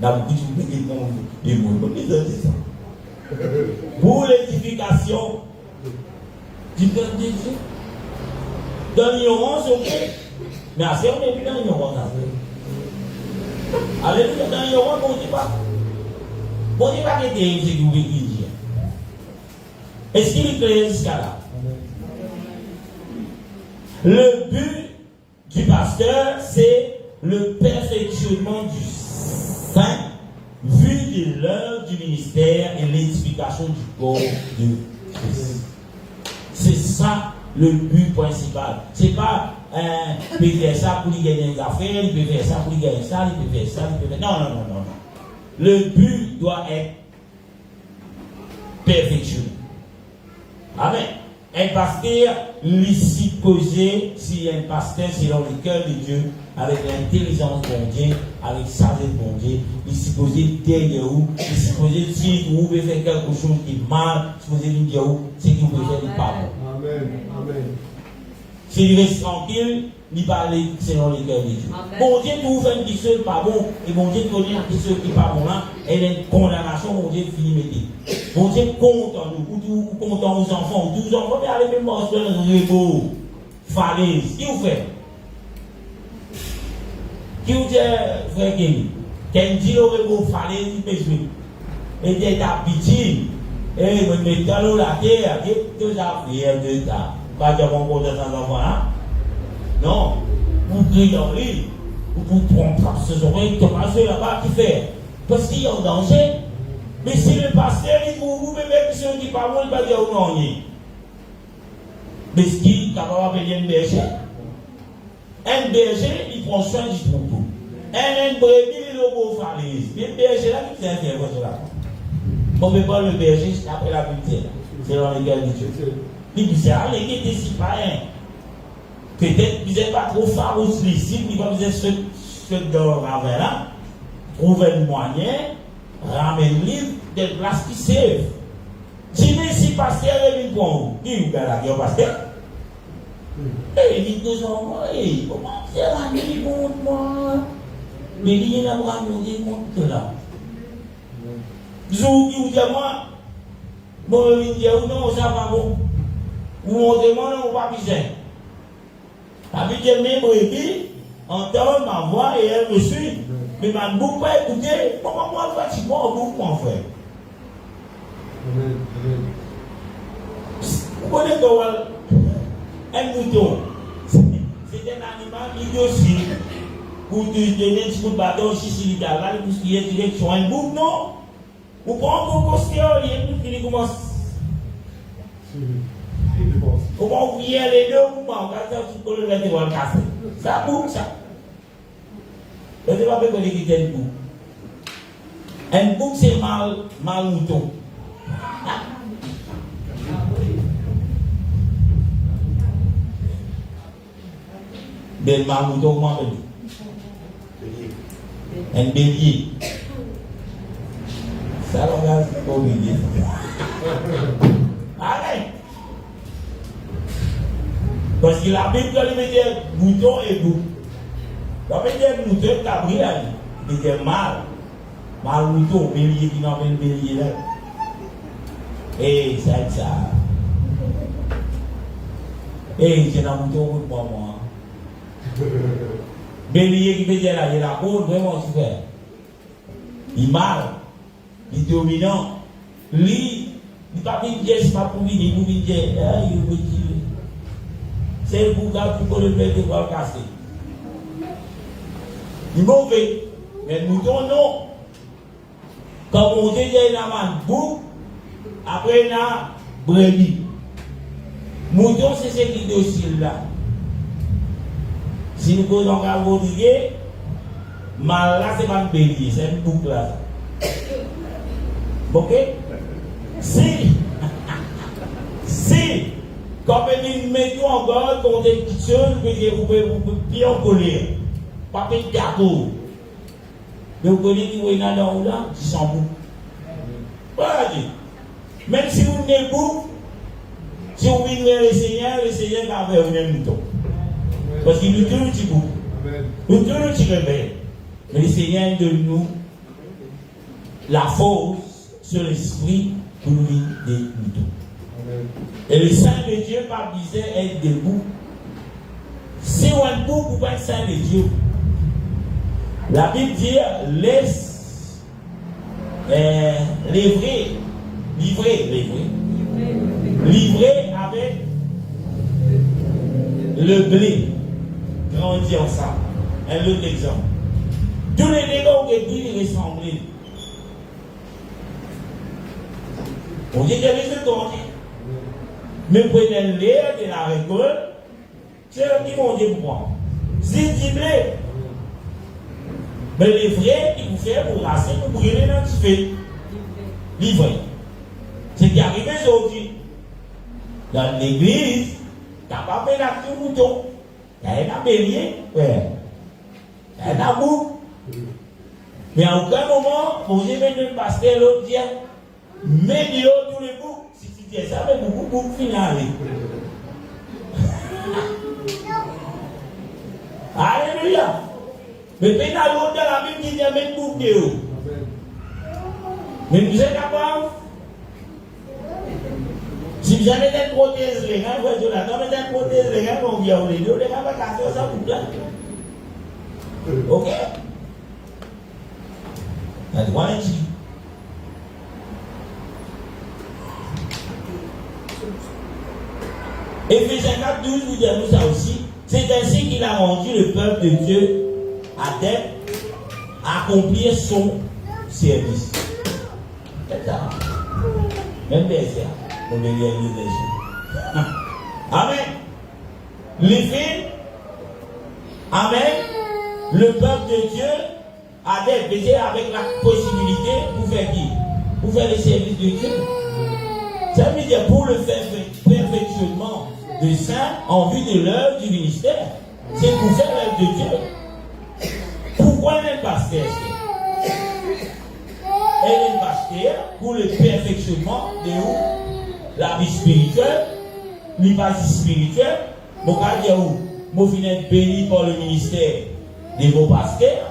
Dans beaucoup de mots, pour l'édification du peuple de Dieu. Dans l'ignorance, ok. Mais assez, on est plus dans l'ignorance. Alléluia, dans l'ignorance, on ne dit pas. On ne dit pas que c'est ce que vous voulez dire. Est-ce qu'il est clair jusqu'à là? Le but du pasteur, c'est le perfectionnement du saint, vu de l'œuvre du ministère et l'édification du corps de Christ. C'est ça le but principal. C'est pas il peut faire ça pour lui gagner des affaires, il peut faire ça pour lui gagner ça, il peut faire ça, il peut faire... Non. Le but doit être perfectionné. Amen. Un pasteur, lui supposé, si un pasteur, c'est dans le cœur de Dieu, avec l'intelligence de Dieu, avec la sagesse de Dieu, il est supposé derrière vous, il est supposé si vous pouvez faire quelque chose qui est mal, il est supposé lui dire ce que vous pouvez faire, il n'est pas bon. Amen. Si il reste tranquille, il parle selon le cœur de Dieu. Bon Dieu, pour vous faire une question pas bon, et bon Dieu, pour dire une question qui n'est pas bon là, elle est une condamnation, bon Dieu, finit mettre. Bon Dieu, content nous, content aux enfants, tous les enfants, mais allez même manger un rebo, falaise. Qui vous fait? Qui vous dit, frère Kémy, quand dit le rebo, falaise, il peut jouer. Et il est à pitié. Et il me met dans l'eau la terre, il est déjà fier de ça. Pas de bon côté sans enfant là. Non, vous criez en lui, vous trompez ce oreilles, comment c'est là-bas qui fait? Parce qu'il est en danger. Mais si le pasteur dit vous même ceux qui parlent, il va dire non. Mais ce qui est capable de un berger. Un berger, il prend soin du troupeau. Un brebis, il est au beau falaise. Mais le berger là, il fait un faire là. On ne peut pas le berger après la bulletin. C'est dans les gars de Dieu. Il dit, c'est allez, qui était si païen. Peut-être que vous n'êtes pas trop farouche ici, mais comme vous êtes ceux dans le ravin là, trouvez le moyen, ramenez le livre, des places qui servent. Si les pasteur est venu pour vous, qui vous la guerre pasteur? Et il dit, comment c'est la nuit pour moi? Mais il y a un bras de monde là. Zou qui vous dit moi, bon, il dit, non, ça va bon. Ou on demande, on va piser. Avec mes brebis, entend ma voix et elle me suit. Mais ma boucle pas écouter, comment moi, pratiquement, en boucle, mon frère. Vous connaissez un mouton. C'est un animal qui aussi, pour te donner un petit coup de bâton, si il y a là, pour ce qui est direction, un boucle, non. Vous prenez vos postures, il commence. Comment vous voyez les deux mouvements, quand vous pouvez le mettre dans le casser. Ça boucle, ça. Je ne sais pas pourquoi il y a une boucle. Un boucle, c'est mal mouton. Bel mal mouton, comment on dit? Un bélier. Ça, on va se bélier. Allez! Parce que la Bible, elle mettait mouton et bouc. La Bible, mouton, cabri, il était mal. Mal mouton, bélier qui n'a pas le bélier là. Et ça. Et c'est un mouton pour moi. Bélier qui veut dire là, il a la peau vraiment super. Il mal, il est dominant. Lui, il ne peut pas dire, c'est pas pour lui, il peut dire, il veut dire. C'est le bouga pour le mettre pour le casser. Il est mauvais. Mais le mouton, non. Quand on dit qu'il y a un bouc, après il y a brebis. Mouton, c'est ce qui est docile là. Si nous posons un vaudier, mal là, c'est pas un bélier, c'est un bouc là. Ok? Si, comme nous mettons encore contre des petites choses, vous pouvez bien en colère. Pas de gâteau. Mais vous connaissez qui est dans le là, qui s'en bouc. Voilà. Même si vous n'êtes bouc, si vous venez le Seigneur va faire un mouton. Parce qu'il nous donne un petit bouc. Nous donne un petit rebelle. Mais le Seigneur donne nous la force sur l'esprit pour nous des moutons. Et le Saint de Dieu, par disait, est debout. Si on est debout pour être Saint de Dieu, la Bible dit, laisse livrer avec le blé. Grandit ensemble. Un autre exemple. Tous les dégâts au début, ils ressemblaient. On dit qu'il y a des secondes. Mais prenez l'air de la récolte, c'est eux qui vont dire pour moi. C'est du blé. Mais les vrais, ils vous font pour rasser, pour brûler dans le feu. Livré. C'est qui arrive aujourd'hui. Dans l'église, tu n'as pas fait la petite mouton. Il y a un bélier, ouais. Il y a un bouc. Mais à aucun moment, vous avez même le pasteur l'autre dit, mais dehors tous les boucs. Si tu dis ça, mais beaucoup de boucs final. Alléluia. Mais pénal l'autre dans la Bible qui dit, mais boucs dehors. Mais vous êtes capable? Si vous avez des prothèses légales, vous avez des prothèses légales, on vient au lieu, les gars vont casser ça pour là. Ok? That's one and two. Éphésiens 4, 12 vous dit nous ça aussi. C'est ainsi qu'il a rendu le peuple de Dieu adepte à accomplir son service. C'est ça. Même bien ça. On va lire les choses. Amen. L'effet. Amen. Le peuple de Dieu adepte avec la possibilité pour faire qui? pour faire les services de Dieu. Ça veut dire pour le perfectionnement de saints en vue de l'œuvre du ministère. C'est pour faire l'œuvre de Dieu. Pourquoi elle est pasteur? Elle est pasteur pour le perfectionnement de où? La vie spirituelle, l'hypatie spirituelle. Mon cas dire où? Mon finet béni par le ministère de vos pasteurs.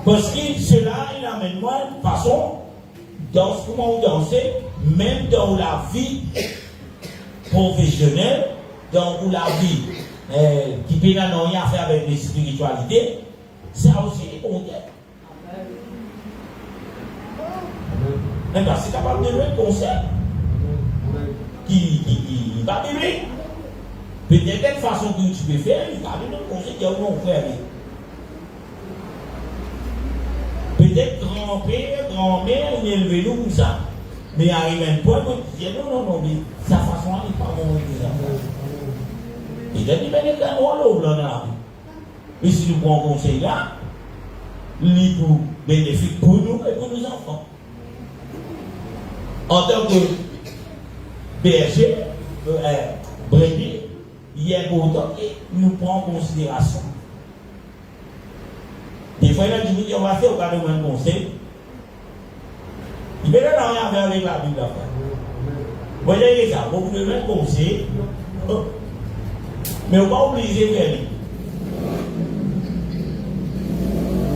Parce que cela, il amène moi de façon dans comment vous dansez, même dans la vie professionnelle, dans la vie qui n'a rien à faire avec les spiritualités, ça aussi est bon. Mais c'est capable de donner un conseil qui va biblique. Peut-être quelle façon que tu peux faire, il va donner un conseil qui est non frère. Peut-être grand-père, grand-mère, il est élevé nous comme ça. Mais arrive un point où il dit non, mais sa façon n'est pas bonne. Il dit, mais il y a un rôle dans la vie. Mais si nous prenons conseil là, il est pour bénéfique pour nous et pour nos enfants. En tant que berger, brebis, il est important que nous prenions en considération. Des fois, il a dit, on va faire au cas de un conseil. Il ne peut rien faire avec la Bible. Vous voyez ça, vous pouvez même conseil, mais on ne va pas oublier de faire.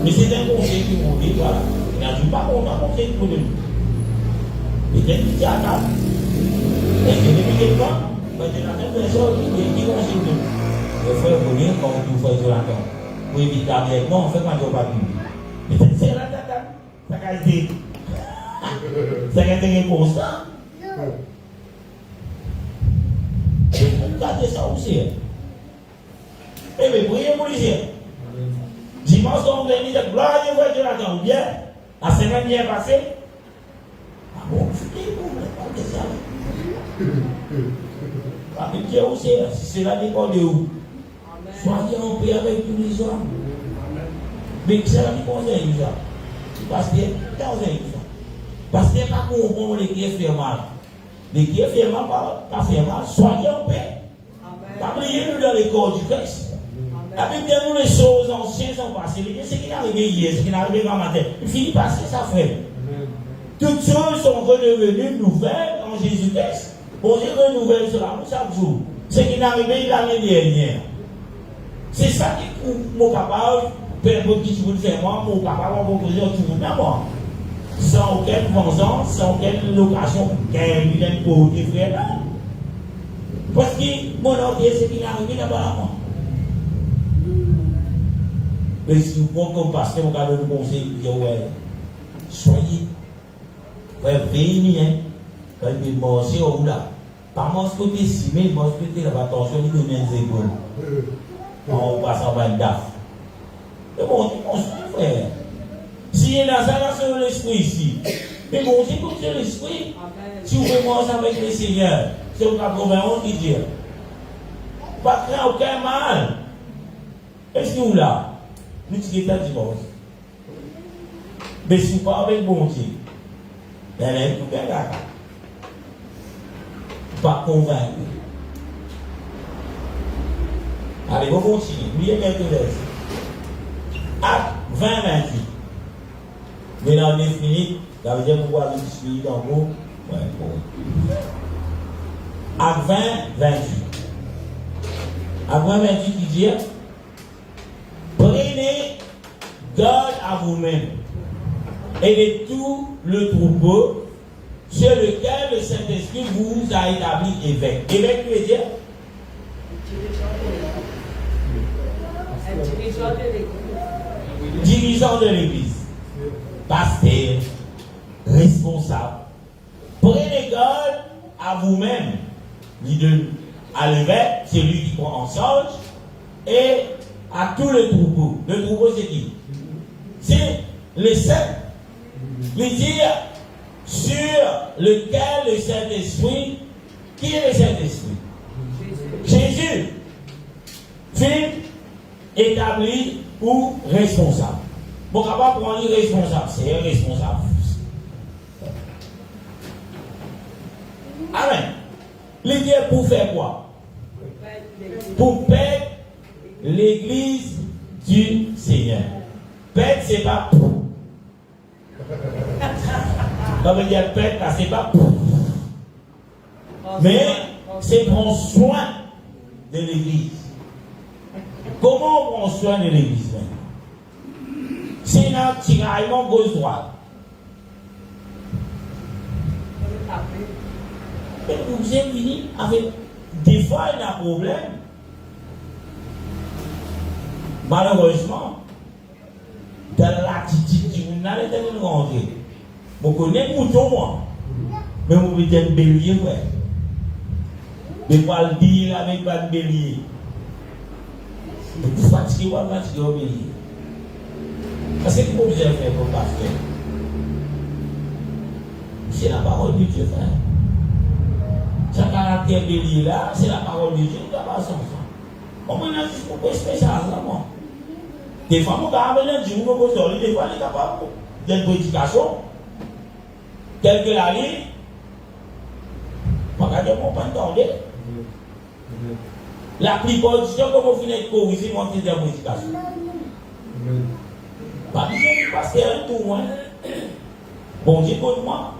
Mais c'est un conseil qui vous dit, voilà. Il n'a pas un conseil pour nous. Peut-être qu'il y a un cas. Et que depuis quelque temps, il y a une personne qui conseille de nous. Les frères, vous voyez, quand vous faites la temps. Pour éviter avec moi, on fait quand on va plus. Peut-être c'est la tata. Ça a été. Ça a été constant. Et vous gardez ça aussi. Eh bien, priez pour les yeux. Dimanche, on vous a dit, gloire à Dieu, vous êtes là-dedans. Ou bien, la semaine bien passée. Ah bon, je dis, vous ne pas de ça. La Bible dit aussi, si c'est là dépend de où. Soyez en paix avec tous les hommes. Mais c'est là qui conseille ça. Parce que, parce que pas comprendre les qui fait mal. Les qui fait mal, pas fait mal. Soyez en paix. Pas oublier nous dans les corps du Christ. La Bible dit nous les choses anciennes sont passées. Ce qui est arrivé hier, ce qui est arrivé dans matin, il finit par passer, ça fait. Toutes choses sont redevenues nouvelles en Jésus-Christ. Bon Dieu renouvelle cela chaque jour. Ce qui est arrivé l'année dernière. C'est ça qui est mon capable, peu importe qui tu veux faire moi, mon capable va proposer tout le monde moi. Sans aucune vengeance, sans aucune location, qu'un vilain pour tes frères là. Parce que mon orgueil, c'est qu'il est arrivé là-bas à moi. Mais si vous prenez comme pasteur, vous avez le conseil, vous dites, ouais, soyez, ouais, veillez, hein, parce que moi, c'est où là. Par mon côté, si, mais mon côté, là, attention, il donne un épaules. On passe en bas de daf. Mais bon, on se dit, frère, si il y a dans ça, c'est l'esprit ici. Mais bon, c'est comme c'est l'esprit. Si vous commencez avec le Seigneur, c'est au 91 qui dit, pas craindre aucun mal. Est-ce que vous là? Nous tirons ta divorce. Mais si vous parlez avec bon Dieu, il y a tout bien là. Pas convaincu. Allez, vous continuez. Oubliez bien que laisse. Acte 20-28. Mais là, on est fini. Ça veut dire que vous avez suivi dans vos. Ouais, bon. Acte 20-28. Acte 20-28 qui dit, prenez garde à vous-même et de tout le troupeau sur lequel le Saint-Esprit vous a établi évêque. Évêque veut dire dirigeant de l'Église, pasteur, responsable. Prenez garde à vous-même, à l'évêque, celui qui prend en charge, et à tout le troupeau. Le troupeau, c'est qui? C'est les saints. Les dire sur lequel le Saint-Esprit, qui est le Saint-Esprit? Jésus. Fait établi ou responsable. Bon, capable prendre responsable, c'est un responsable. Amen. L'idée pour faire quoi? Pour perdre l'église du Seigneur. Perdre, c'est pas pour. Ça veut dire perdre, là, c'est pas pour. Mais c'est prendre soin de l'église. Comment on prend soin de l'église? C'est un tiraillement gauche-droite. Et vous êtes venu avec des fois il y a un problème. Malheureusement, dans l'attitude qui vous n'allez pas rentrer. Vous connaissez mouton moi. Mais vous mettez un bélier, ouais. Mais pas le dire avec pas de bélier. Vous fatiguez ou pas fatigué au bélier. Parce que vous avez fait pour pasteur. C'est la parole de Dieu, frère. Ce caractère bélier là, c'est la parole de Dieu, nous n'avons pas ça. On peut dire que c'est spécial là, moi. Des fois, on peut amener Dieu, on peut dire, des fois, on est capable d'une prédication, telle que la ligne. Regardez, on peut entendre. La plupart du temps, comme on finit de corriger, on fait des prédications. Pas bien, parce qu'il y a un tout, hein. Bon Dieu, pour moi.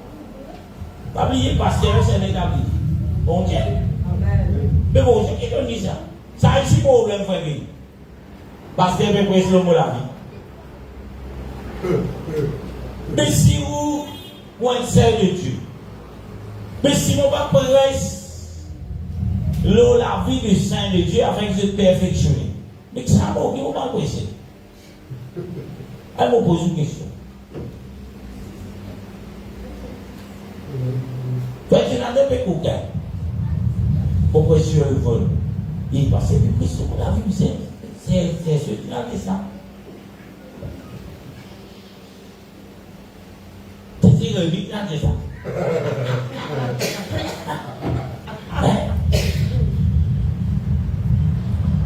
Pas oublier pasteur, c'est l'établi. Bon Dieu. Mais bon Dieu, qui te dit ça? Ça a ici problème, frère. Pasteur, mais presque le mot la vie. Mais si vous êtes sérieux de Dieu, mais si vous ne pas presse la vie du Saint de Dieu afin que vous perfectionnez, mais ça va vous ne pas presser. Elle me pose une question. Fait que n'a pas écouté. Pourquoi je le vol? Il passe des questions pour la vie, c'est ce qui a fait ça. C'est le but qui a fait ça.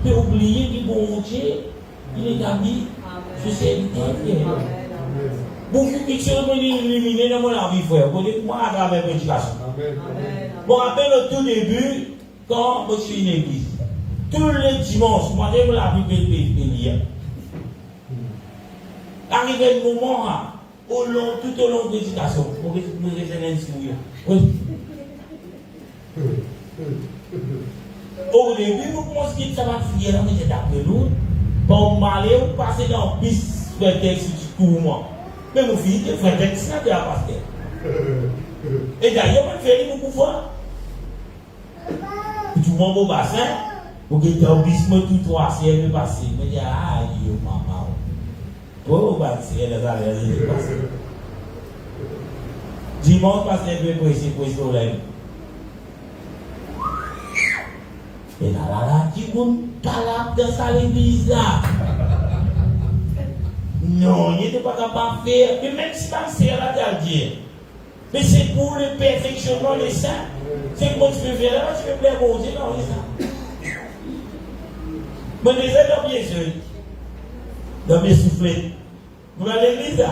Mais oubliez que bon Dieu, il est ami, je sais, il est bien. Beaucoup de choses sont éliminées dans mon vie, frère. Vous connaissez moi à travers l'éducation. Bon, rappelle au tout début, quand je suis une église, tous les dimanches, moi j'ai la vie de pays. Arrivé le moment, tout au long de l'éducation, pour que nous restions insoumis. Oui. Au début, vous pensez que ça va finir, mais c'est après nous. Pour m'aller, vous passez dans le piste, faire texte du tout, moi. Mais mon fils, il fait un texte, c'est un pasteur. Et d'ailleurs, on fait beaucoup de fois. Tout le monde au bassin, pour que tu aies tout trois, c'est le passé. Je me dis, ah, yo, maman. Oh, bah, c'est le passé. Dimanche, pasteur, je vais prêcher pour ce problème. Et là, tu me calmes dans sa l'église là. Non, il n'était pas capable de faire. Mais même si c'est là, tu dire. Mais c'est pour le perfectionnement des saints. C'est que tu peux faire là, tu peux plaire au Dieu dans les saints. Mais les aides dans mes yeux, dans mes soufflets. Vous avez l'église là.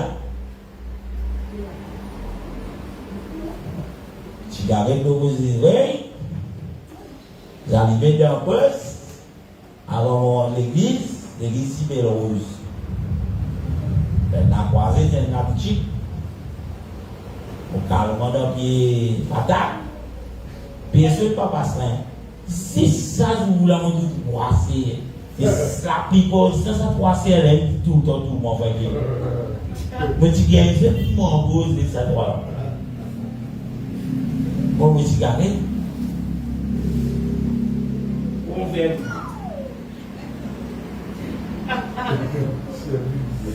Tu gardes nos oreilles. Vous arrivez dans le poste. Alors l'église c'est rose. On a croisé, c'est une habitude. On calme dans pied patate. Bien sûr, pas passer. Si ça, vous voulez tout croiser, c'est la plupart du temps, ça croiser tout le temps, tout le monde fait. Mais tu gagnes, c'est pour en cause de ça, voilà. Bon, mais tu gagnes. On fait.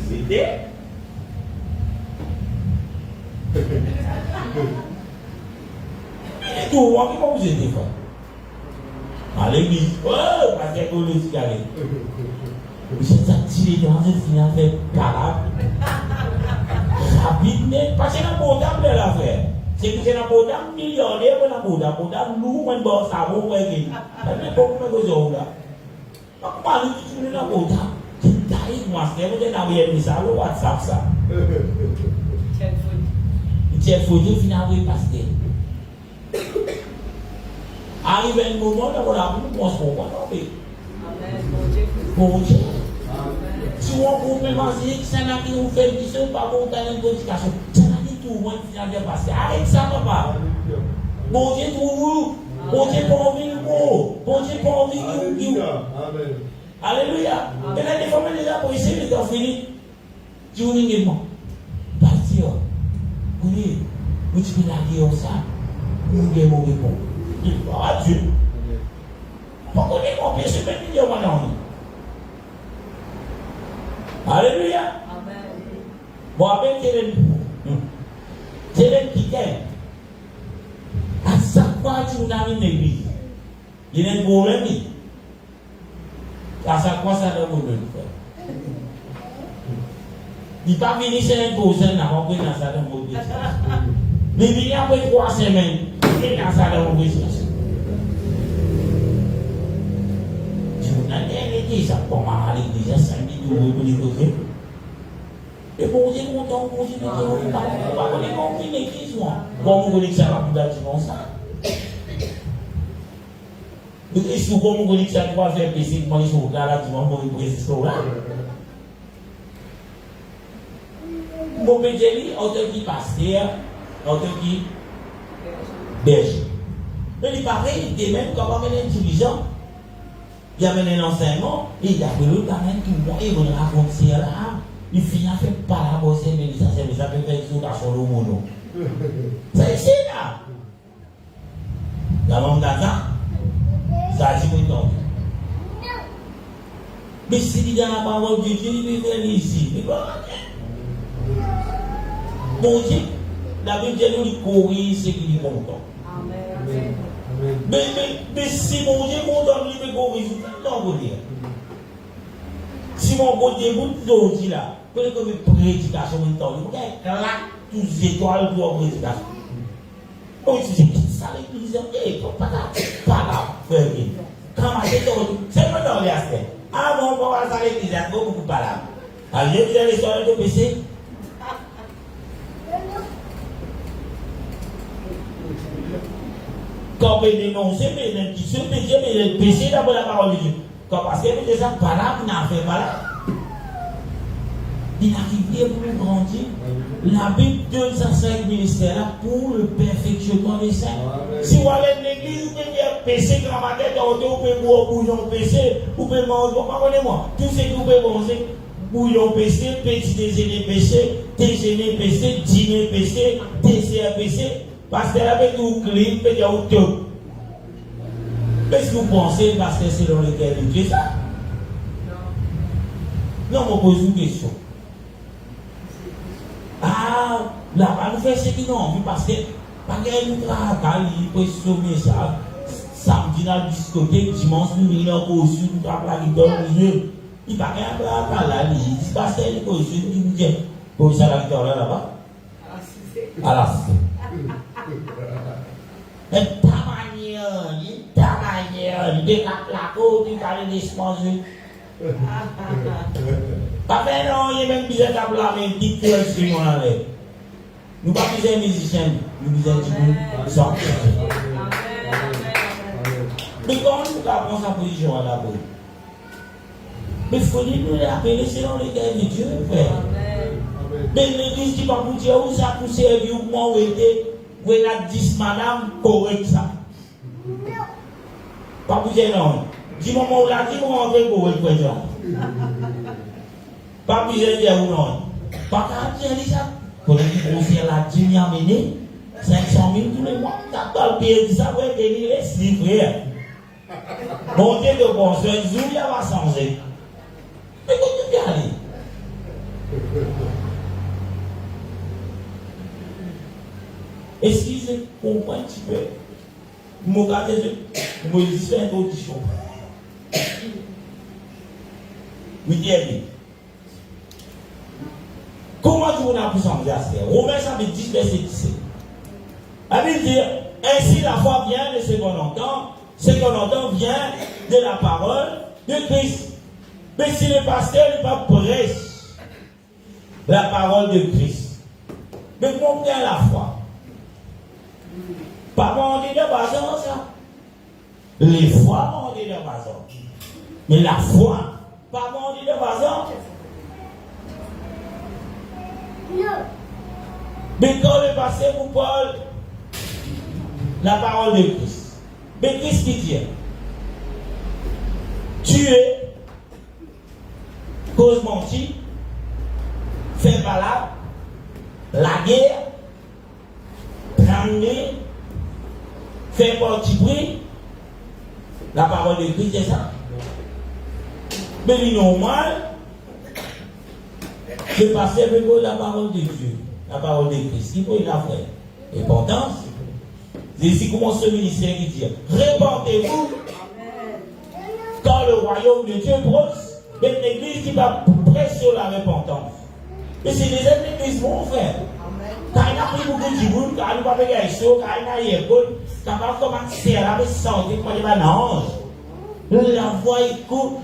C'était. Tout le monde qui va vous aider. À l'église, oh, parce qu'il y a que le cigarette. J'ai tiré dans une finale de parade. Rapide, parce que c'est un bon dame de l'affaire. C'est que c'est un bon dame millionnaire, mais un bon dame, nous, on va savoir où est-ce qu'il y a. Mais pourquoi on va faire ça? Comment nous, on a un bon dame? C'est taille, moi, c'est un bon ça, le WhatsApp, ça. C'est un faux Dieu, finalement, il passe. Arrive un moment, là, voilà, nous pensons qu'on va tomber. Bon Dieu. Si on peut même dire que ça n'a qui nous fait mission, pas bon talent de communication. Ça n'a dit tout, moi, qui vient de passer. Arrête ça, papa. Bon Dieu, pour vous. Bon Dieu, pour envie nous. Bon Dieu, pour envie nous. Alléluia. Et là, des fois, déjà, pour essayer de finir, tu vous dis, partir. Vous dites, vous dites, la guerre, ça. Vous avez mon réponse. Il va à Dieu. Pourquoi on peut se mettre millions maintenant? Alléluia. Bon, avec Thérèse qui t'aime. À chaque fois que tu as une église, il y a un problème. À chaque fois, ça donne le faire. Il n'est pas venu chez un cousin, n'a pas pris dans sa demande. Mais il vient après 3 semaines, il est dans sa demande. Je n'ai dit ça pour ma l'église, ça me dit pour les côtés. Et pour dire content, pour dire que vous ne parlez pas, vous n'avez pas compris l'église, moi. Bon, vous voulez que ça va vous dire comme ça. Est-ce que vous voulez que ça va faire plaisir, moi, je suis là, tu vas me préciser là. Mon pédélie, en tant que pasteur, en tant que berger. Mais il paraît, il est même quand même intelligent. Il a mené l'enseignement, et il a fait le domaine tout le monde, et il raconte ça là. Il finit à faire pas la bosse, mais ça peut faire tout à son mono. C'est ici là. La maman d'Azan, ça a dit non. Mais si il y a la parole de Dieu, il peut faire ici. Bon Dieu, la Bible dit nous courir ce qui est content. Amen. Mais si mon Dieu content, il peut courir, non, vous dire. Si mon bon Dieu vous dit là, que comme une prédication, il faut qu'elle tous les étoiles pour la prédication. On dit, ça l'église, et pas là, quand c'est pas dans les aspects. Avant, on va à l'église, il faut beaucoup pas là. Alors, je disais l'histoire de péché. Quand on dénonce, mais qui se péché, mais le péché d'abord la parole de Dieu. Quand parce que les gens pas là, il n'a fait pas là. Il arrive pour nous grandir. La Bible donne ça 5 ministères pour le perfectionnement des saints. Si vous allez à l'église, vous pouvez dire péché, grammaire, vous pouvez boire bouillon péché, vous pouvez manger, pardonnez-moi, tout ce que vous pouvez manger, bouillon péché, petit déjeuner péché, déjeuner péché, dîner péché, dessert péché, parce que avec vous clean, vous pouvez dire tout. Est-ce que vous pensez parce que c'est dans le cœur de Dieu ça? Non, on pose une question. Ah, là-bas, nous faisons ce qui n'ont envie parce que, parce que nous travaillons, nous pouvons sommer ça. Samedi, dans la discothèque, dimanche, nous venons au course, nous travaillons la guitare, nous jouons. Il n'y a pas qu'un peu là, il se passe une course, nous disons, pour ça, la guitare là-bas? À la mais ta manière, il décapte la côte, il parle d'espace. Pas fait non, il y a même besoin de blâmer, dit que c'est mon avec. Nous pas besoin de musiciens, nous besoin de sang. Mais comment nous avons sa position à la boue? Mais il faut nous appeler selon les gars de Dieu, frère. Mais l'église qui va vous dire où ça pour servir, où moi où était, où elle a dit madame, correct ça. Pas vous dire non. Dis-moi, où la dit, moi on veut correct, présent. Pas besoin de dire ou non. Pas qu'à dire ça. Pour les grossiers, la dîme a mené 500 000 tous les mois. T'as pas le pays, ça va venir les 6 frères. Bon Dieu de bon, ce jour, il va changer. Mais comment tu peux aller? Excusez-moi un petit peu. Mon gars, je me dis faire une audition. Oui, bien. Comment tu vas pour changer à ce Romains chapitre 10, verset 17. La Bible dit, ainsi la foi vient de ce qu'on entend vient de la parole de Christ. Mais si le pasteur n'est pas prêche la parole de Christ, mais comment vient la foi? Pas bon, on dit de base, ça. Les fois monter de maison. Mais la foi, pas monter de maison. Mais quand le passé vous parle la parole de Christ. Mais Christ qui dit tuer, cause mentir, faire balade, la guerre, prendre, faire parti pris. La parole de Christ, c'est ça. Mais il est normal de passer avec la parole de Dieu, la parole de Christ. Il faut une affaire. Et pourtant, c'est ici comment ce ministère qui dit répandez-vous quand le royaume de Dieu est proche. Mais une église qui va presser sur la repentance. Et c'est des églises, mon frère. Quand il a pris beaucoup de jours, quand il a pas fait chaud, quand il a eu école, quand il a commencé à la santé, quand il a un ange, la voix écoute,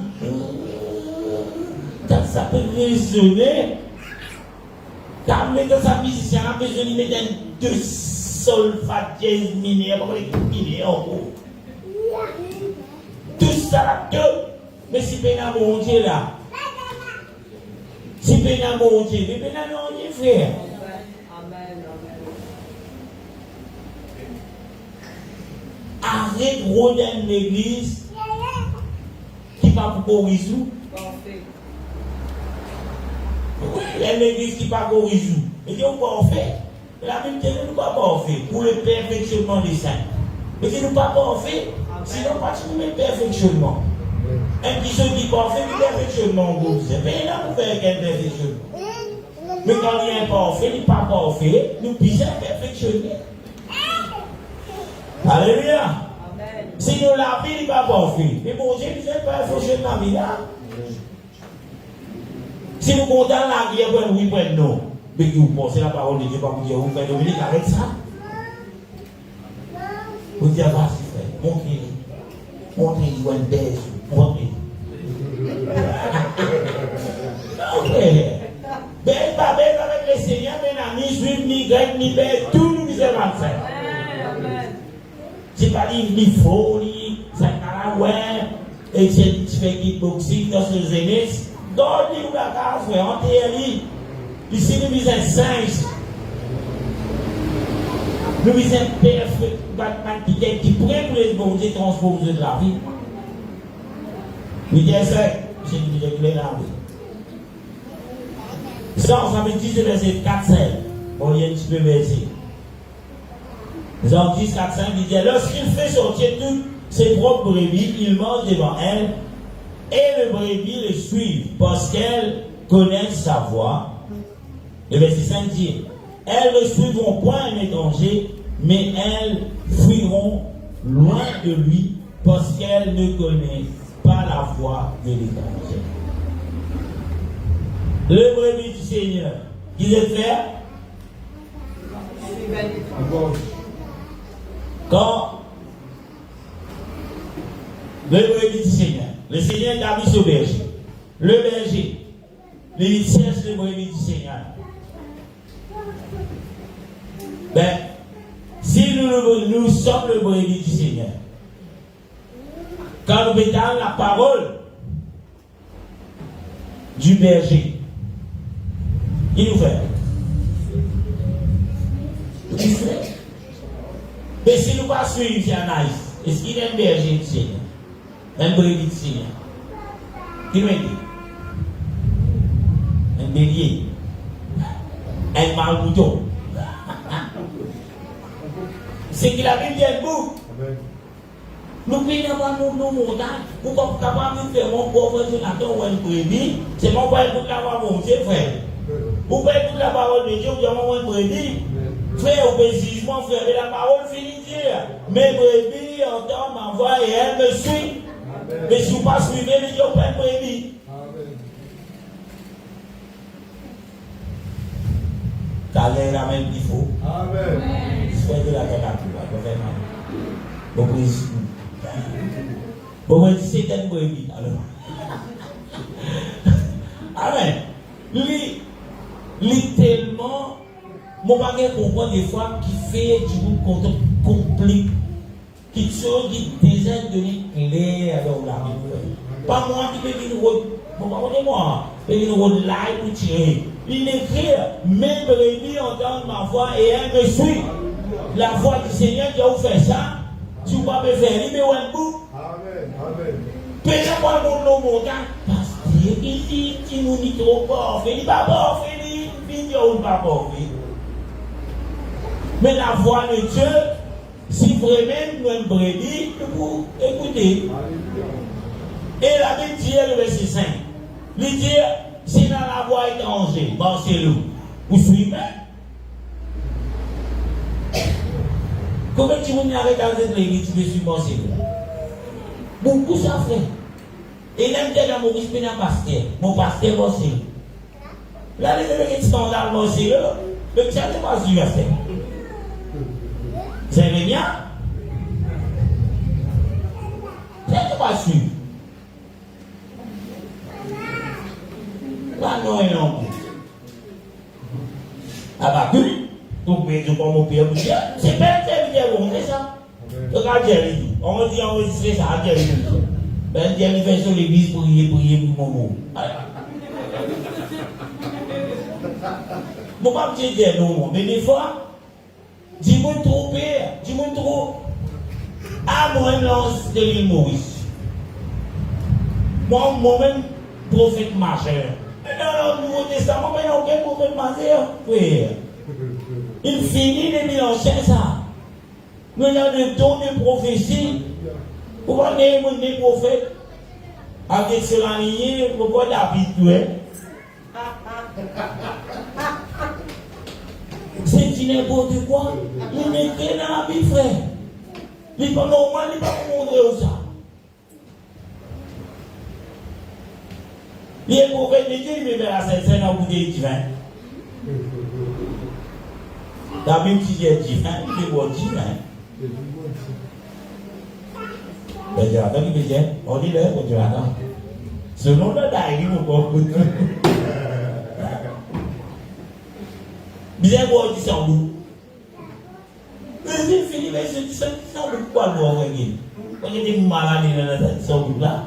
quand ça peut résonner, quand sa musicien a besoin de mettre deux solfat dièse mineur, pour les mineurs en haut. Tout ça là, mais si pénal mon Dieu là, si pénal mon Dieu, mais pénal mon Dieu frère. Arrête de rôder l'église qui va pour résoudre. L'église qui va pour résoudre. Et Dieu va en faire. La même chose, nous ne pas en faire pour le perfectionnement des saints. Mais si nous ne pas en faire, sinon pas si nous mettons perfectionnement. Un qui se dit pas en fait du perfectionnement, c'est bien là pour faire quel perfectionnement. Mais quand il n'est pas en fait, il n'est pas en fait, nous puissions perfectionner. Alléluia. Amen. Si nous la vie, il n'est pas en fait. Mais bon Dieu, il n'est pas perfectionner la vie là. Si nous comptons la guerre, oui, non. Mais vous pensez la parole de Dieu, pas vous dire, vous faites Dominique avec ça. Vous dites, vas-y, frère, montrez-lui un baiser, montrez-lui. Non, frère. Ben, pas ben avec le Seigneur, ben, ni juif, ni grec, ni bête, tout nous disons mal faire. C'est pas ni faux, ni ça n'a ouais, et tu fais kickboxing dans ce zénith. Donc, nous la frère, on théorie. Ici, nous disons singe. Nous disons perfect, Batman qui pourrait pour les bons Dieu transposer de la vie. Nous disons ça, j'ai dit que je là. Ça, on avait dit le verset 4-5. On y a un petit peu verset. Jean 10, 4-5, il dit lorsqu'il fait sortir toutes ses propres brebis, il mange devant elles. Et les brebis le suivent parce qu'elles connaissent sa voix. Le verset 5 dit elles ne suivront point un étranger, mais elles fuiront loin de lui parce qu'elles ne connaissent pas la voix de l'étranger. Le brebis du Seigneur, qui est fait quand le brebis du Seigneur, le Seigneur t'a mis au berger. Le berger, il cherche le brebis du Seigneur. Ben, si nous sommes le brebis du Seigneur, quand nous mettons la parole du berger, il nous fait. Il fait. Mais si nous ne pas suivre, c'est un nice. Est-ce qu'il y a un berger du Seigneur? Un brebis du Seigneur? Qui nous dit? Un bélier. Un mâle-mouton. C'est qu'il a vu bien le bout. Nous pouvons nous montagnes. Nous sommes capables de faire mon pauvre sénateur ou un brebis. C'est mon père pour l'avoir mon Dieu, frère. Vous pouvez toute la parole de Dieu, vous avez un brebis. Frère, au jugement, frère, mais la parole finit de dire. Mes brebis entendent ma voix et elles me suivent. Mais si vous ne pas suivez, il n'y a pas de brebis. T'as l'air la même qu'il faut. Amen. J'espère que la terre a plu. Bon, président. Bon, c'est un brebis. Alors. Amen. Lui, tellement, mon bagage comprend des fois qui fait du coup complique qui sont qui désirent donner clair dans la vie. Pas moi qui peux venir, moi, peut venir au live pour tirer. Il écrit, même brebis entendre ma voix et elle me suit. La voix du Seigneur qui a fait ça, tu vas me faire, il me voit un bout. Amen. Amen. Prenez-moi mon nom, mon gars, parce qu'il dit, tu nous dis trop fort, il n'est pas fort, il dit, il n'est pas fort. Mais la voix de Dieu, si vraiment nous sommes brebis, nous écoutez. Et la Bible dit, le verset 5, il dit, si dans la voie étrangère, bon, c'est nous, vous suivez. Combien de gens arrêtent dans cette église, tu veux suivre, c'est nous. Beaucoup ça fait. Et même dans mon respect d'un pasteur, mon pasteur, bon, c'est nous. Là, les gens qui sont dans le c'est eux, le tien n'est pas sûr à faire. C'est bien. C'est pas sûr. Là, non, et non. Ah bah, oui. Donc, mais je prends mon père pour dire, c'est pas un serviteur bon, c'est ça. Regarde Jerry. On va dire enregistrer ça à Jerry. Ben, Jerry fait sur l'église pour prier pour mon mot. Bon, pas me dire non, mais des fois, dis-moi trop père, dis-moi trop. Ah, moi, je lance de l'île Maurice. Moi-même, prophète majeur. Dans le Nouveau Testament, il n'y a aucun prophète majeur. Oui. Il finit de mélanger ça. Nous avons le don de prophétie. Pourquoi nous avons des prophètes avec cela lié, pourquoi David tué? C'est n'importe quoi. Il n'est que dans la Bible, frère. Il n'est pas normal, il n'est pas montrer ça. Il est prophète de Dieu, il me met la scène en bouteille divin. La Bible qui est divin, il est bon divin. Mais Dieu attend, il me dit, on dit là, Dieu attend. Selon le daïri, on va écouter. Bien, moi, je dis ça en bout. Mais j'ai fini, mais je dis ça en bout. Pourquoi nous avons gagné? On était malades dans ça en bout là.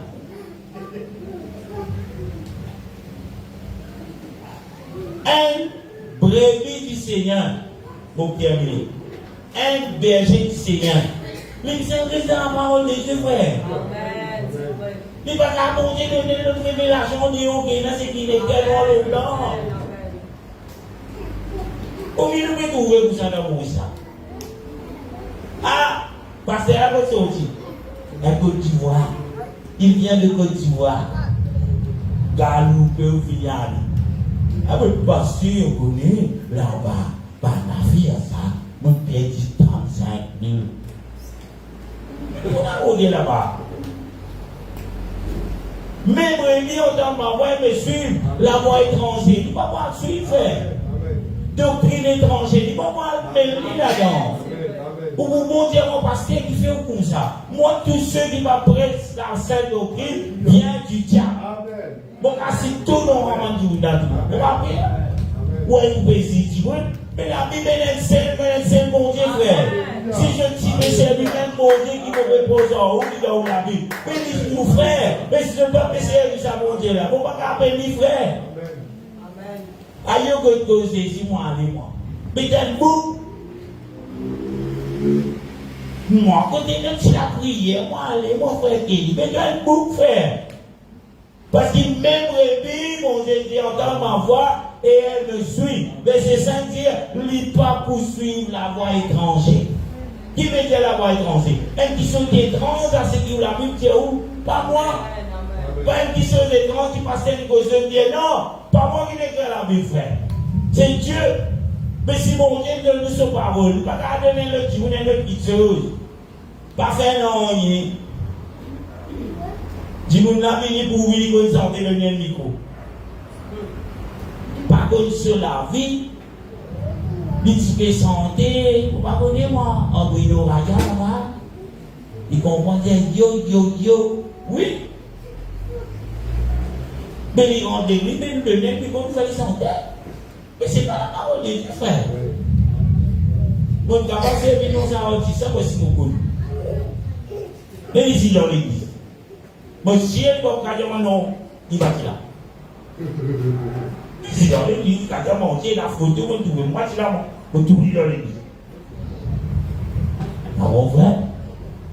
Un brebis du Seigneur, pour terminer. Un berger du Seigneur. Mais c'est un reste dans la parole de Dieu, frère. Amen. Il ne va pas monter notre révélation de Dieu, c'est qu'il est tellement le blanc. Au milieu de tout, vous savez où ça. Ah, parce que la Côte sortie. La Côte d'Ivoire. Il vient de Côte d'Ivoire. Galoupé au filial. Ah, mais parce qu'on connaît là-bas, par ma fille, ça, mon père dit 35 000. On est là-bas. Même Rémi, autant ma voix me suivre, la voix étrangère. Tu ne peux pas suivre, frère. Doctrine étrangère, tu ne peux pas me mêler là-dedans. Ou vous montrez mon pasteur qui fait comme ça. Moi, tous ceux qui m'apprêtent dans cette doctrine viennent du diable. Bon, c'est tout le monde qui vous donne. Vous rappelez? Ouais, vous pouvez dire, mais la Bible est le bon Dieu, frère. Si je dis, mais c'est lui-même bon Dieu qui me repose en haut, qui donne la Bible. Bénis-nous, frère. Mais si je ne peux pas essayer de ça, mon Dieu, là, vous ne pouvez pas appeler frère. Aïe, que tu sais, moi, allez-moi. Mais t'as le bout. Moi, quand tu as prié, moi, allez, mon frère, mais t'as le bout, frère. Parce qu'il même répit, mon Dieu dit, entend ma voix et elle me suit. Mais c'est ça dire, il ne pas poursuivre la voix étrangère. Qui veut dire la voix étrangère? Un qui sont étranges à ce que la Bible dit où? Pas moi. Pas un qui sont étranges qui passe une cause de Dieu. Non, pas moi qui écrit la Bible, frère. C'est Dieu. Mais si mon Dieu donne sa parole, pas qu'à donner le petit, vous n'avez pas de petites choses. Pas faire non, rien. Dis-moi la vie pour lui qu'on sorte le micro. Par contre, sur la vie, l'utilité santé, vous ne connaissez moi, en brillant raja là, il comprend yo. Oui. Mais il rend des lui, même le même, il faut faire santé. Mais ce n'est pas la parole de Dieu, frère. Mon capacité de nous ça, ça, c'est beaucoup. Mais ici dans l'église. Mais si elle va carrément non, il va là. Si dans l'église, carrément, il y a la photo, moi je là, on tout dans l'église. Ah bon frère?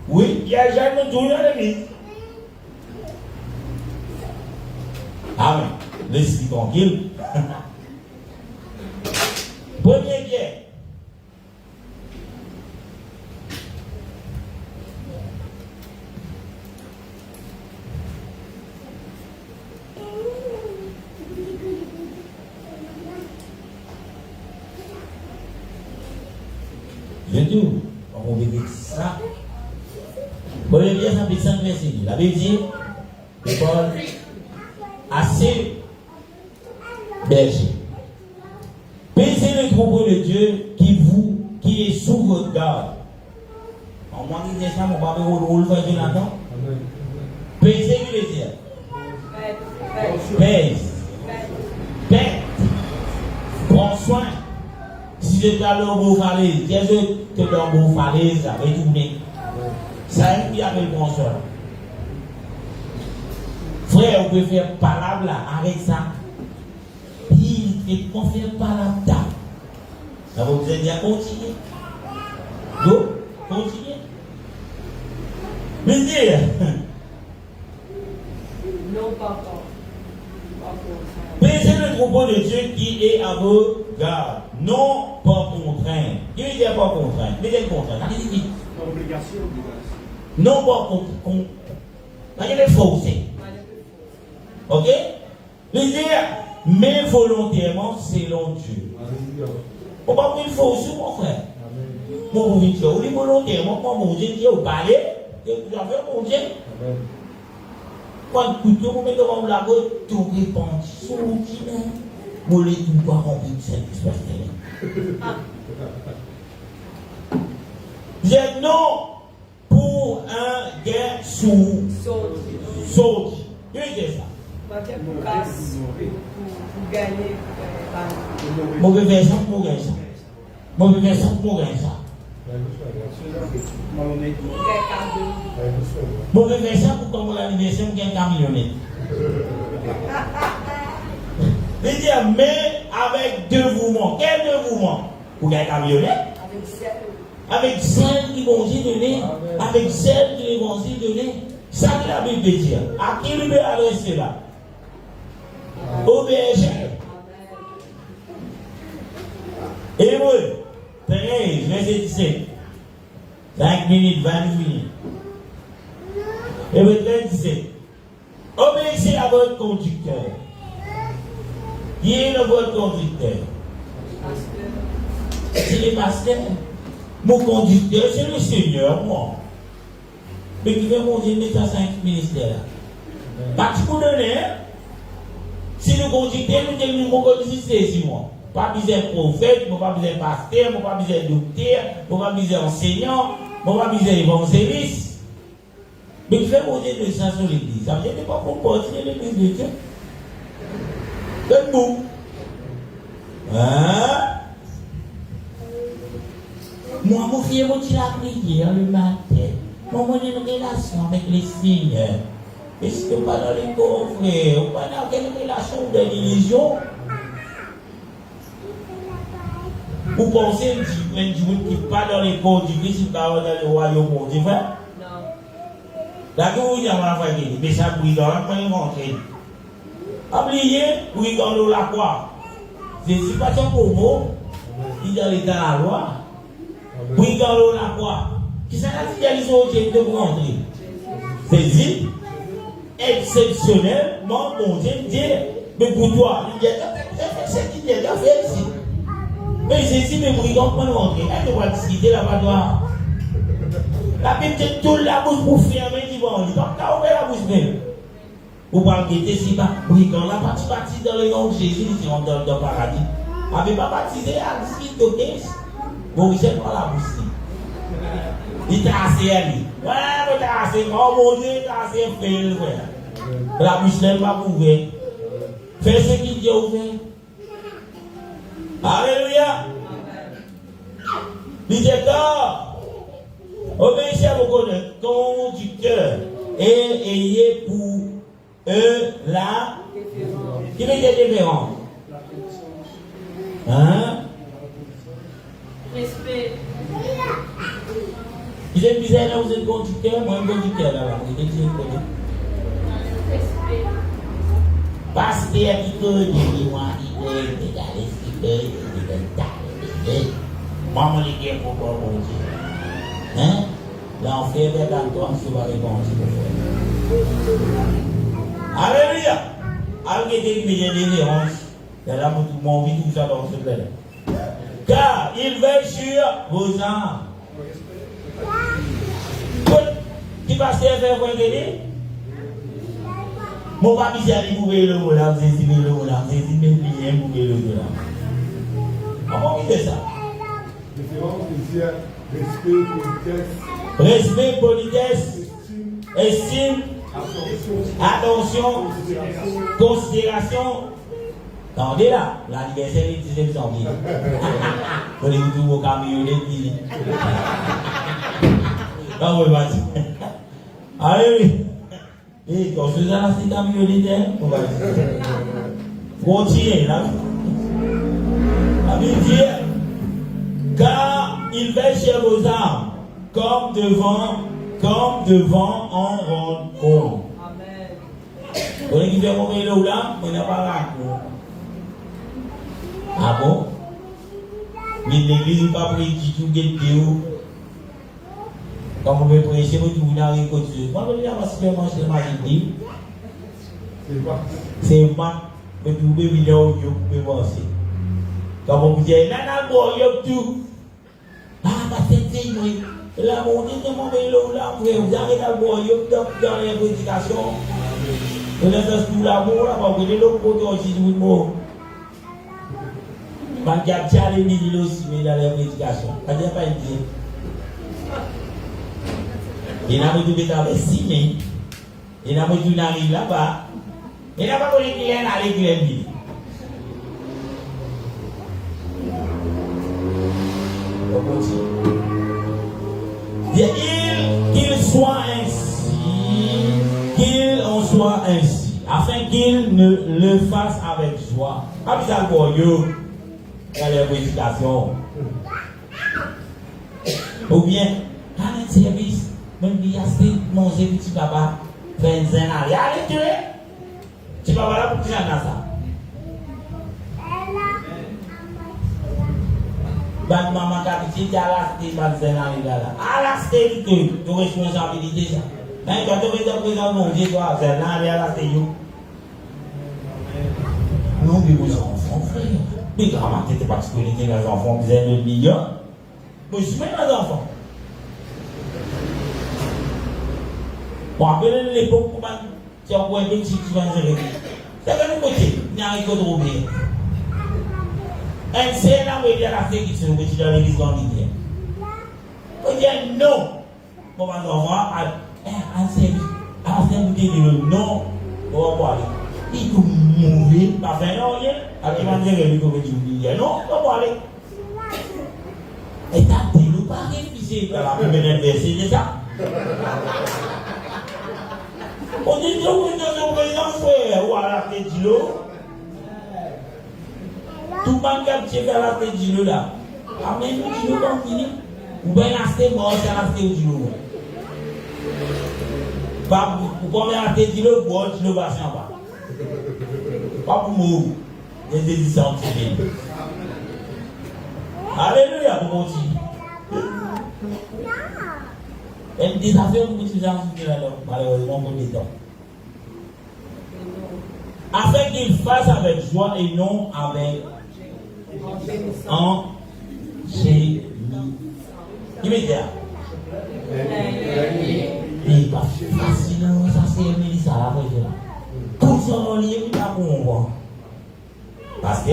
Oui, il y a jamais tout dans l'église. Amen. Laisse-lui tranquille. Premier guerre. Je dis, on va dire ça. Premier guerre, ça fait 5 versets. La Bible dit, Paul, assez berger. Paisez le troupeau de Dieu qui est sous votre garde. En moi, il dit ça, mon papa, on le fait Jonathan. Paisez le dire. Pèse. Pète. Prends soin. Si je suis allé au beau falaise, qu'est-ce que dans le beau falaise, retourner. Ça aime bien avec le soin. Frère, vous pouvez faire parable avec ça. Il est qu'on fait parable là. Ça vous dire continuer. Donc, continuez. Mais dire. Non, pas. Paisez le troupeau de Dieu qui est à vos gardes. Non pas contraint. Il veut dire pas contraint. Mais quel contraint? Obligation. Non pas contraint. Il est forcé. Ok? Il veut dire, mais volontairement selon Dieu. On va pas forcer, mon frère. Mon vous dites, vous dites volontairement, mon Dieu, vous parlez, vous avez mon Dieu. Quand vous mettez devant la gauche, tout répond sur l'outil, vous voulez tout pas remplir de cette espèce. J'ai non pour un gain sous saut. Je vais dire ça. Pour gagner. Mauvais version pour gagner ça. Mauvais version pour gagner ça. Mauvais version pour comme l'anniversaire pour gagner un millionnaire. Il dit, mais avec dévouement. Quel dévouement? Pour gagner un millionnaire? Avec celle qui vont Dieu donner. Avec celle qui vont Dieu donner. Ça que la Bible dit. À qui lui veut adresser là? Au berger. Hébreu 13, verset 17. 5 minutes, 20 minutes. Hébreu 13, 17. Obéissez à votre conducteur. Qui est votre conducteur? C'est le pasteur. Mon conducteur, c'est le Seigneur, moi. Mais qui veut mon Dieu mettre à 5 ministères là? Pas de coup de l'air. Si le conducteur nous dit que nous conduisons, c'est moi. Pas besoin de prophète, pas besoin de pasteur, pas besoin de docteur, pas besoin d'enseignant, pas besoin d'évangéliste. Mais il fait monter de ça sur l'église. Ça veut dire que pas pour porter l'église de Dieu. Donne-nous. Hein? Moi, mon fils, mon petit la prière le matin. Moi, j'ai une relation avec les Seigneurs. Est-ce que pas dans les coffrets, pas dans quelle relation de religion? Vous pensez un Dieu qui pas dans les corps du Christ, qui pas dans le royaume de Dieu? Non. D'accord, il y a un frère mais ça brille dans la première entrée. Oubliez, oui, dans l'eau la croix. C'est pas son pour il est dans la loi. Oui, dans l'eau la croix. Qui ça a dit qu'ils ont été de vous entrer? C'est dit, exceptionnellement, mon Dieu, mais pour toi, il y a c'est qui est dans fait ici. Mais c'est si mes brigands peuvent rentrer. Elle doit discuter là-bas. La Bible dit tout la bouche pour fermer, qui va en dire. Donc, là, ouvert la bouche même. Vous pouvez guetter si pas. Brigand, la partie baptisée dans le nom de Jésus, ils sont dans le paradis. Avait pas baptisé à 18 de 15. Bon, il sait pas la bouche. Il t'a assez à lui. Ouais, mais t'as assez. Oh mon Dieu, t'as assez fait, frère. La bouche n'est pas ouverte. Fais ce qu'il dit ouvert. Alléluia. Il dit d'accord. Obéissez à vos conducteurs et ayez pour eux la... Qui veut dire différent? Hein? Respect. Vous êtes bizarre là, vous êtes conducteur, moi un conducteur là-bas. Vous êtes conducteur. Respect. Pasteur qui connaît, moi, il connaît, moi, je dis pourquoi mon Dieu. Hein? L'enfer est dans toi, je vais répondre. Alléluia! Alors que Dieu me dit révérence, il y a mon vie, tout ça dans ce plaît. Car il veille sur vos âmes. Qui va se faire pour aider? Mon papa dit à lui, le là, vous êtes le là, vous êtes même bien, vous le là. Comment on fait ça? Respect, politesse, estime, attention, considération. Attendez là, l'anniversaire est 19 janvier. Vous voulez vous tout au camion, les non, oui, vas-y. Allez, et quand je suis à la cité camionnette, on va dire. Continuez là. La Bible dit, car il veille chez vos âmes, comme devant en rendre compte. Amen. Vous voulez qu'il fait mon vélo là, on n'a pas là. Ah bon? Mais l'église n'est pas pris du tout, quand on veut prêcher, vous n'avez pas de moi, je vais aller manger ma vie. C'est moi, mais vous pouvez venir au Dieu, vous pouvez voir aussi. Quand on vous dit, nana, bon, yo, tout. Ah, bah, c'est vrai. Là, on dit, mon vélo, là, vous arrêtez à boire, yo, dans les prédications. Vous laissez tout l'amour, là, vous avez l'autre côté aussi, tout le monde. Je vais aller dire aussi, mais dans les prédications. Je ne vais pas dire. Il n'a pas de bêta avec signé. Il n'a pas de n'arrive là-bas. Il n'a pas de client à l'église. On continue. Qu'il soit ainsi, qu'il en soit ainsi, afin qu'il ne le fasse avec joie. Pas bizarre pour vous dans les prédications. Ou bien, dans un service. Même si il y a manger petit papa, 25 ans, il y a les tuer. Petit papa là, pour qui j'en ai ça? Bah, maman, capitaine, tu as lasté 25 ans, il là. Ah, lasté, tu as responsabilité, ça. Mais quand tu es présent, mon Dieu, toi, c'est là, il y a lasté, you. Non, mais vos enfants, frère. Mais comment tu étais particulier dans les enfants, vous avez le million? Moi, je suis même les enfants. Bon, après l'époque, tu as envoyé des petits qui vont gérer. C'est de côté, il n'y a rien de trouvé. Et c'est là où il y a la fée qui se trouve dans l'église en ligne. On dit non. Bon, on va à non, on va voir. Il peut mourir, pas faire rien. À qui va dire qu'il peut dire non, on va aller. Et t'as dit, nous pas réfléchir dans la première verset, c'est ça? On dit que vous êtes dans un président frère ou à la tête de l'eau. Tout le monde qui a fait la tête de l'eau là. Amen, nous disons comme fini. Ou bien l'acheter mort, c'est l'acheter de l'eau. Pas pour combien la tête de l'eau, pour de l'eau va s'en bas. Pas pour mourir. Des décisions civiles. Alléluia, pour mon Dieu. Et des affaires que nous avons malheureusement pour les temps. Afin qu'il fasse avec joie et non avec en génie. Immédiat. Il pas facile, ça c'est Mélissa là. Tout ça en ligne, il n'a pas pour parce que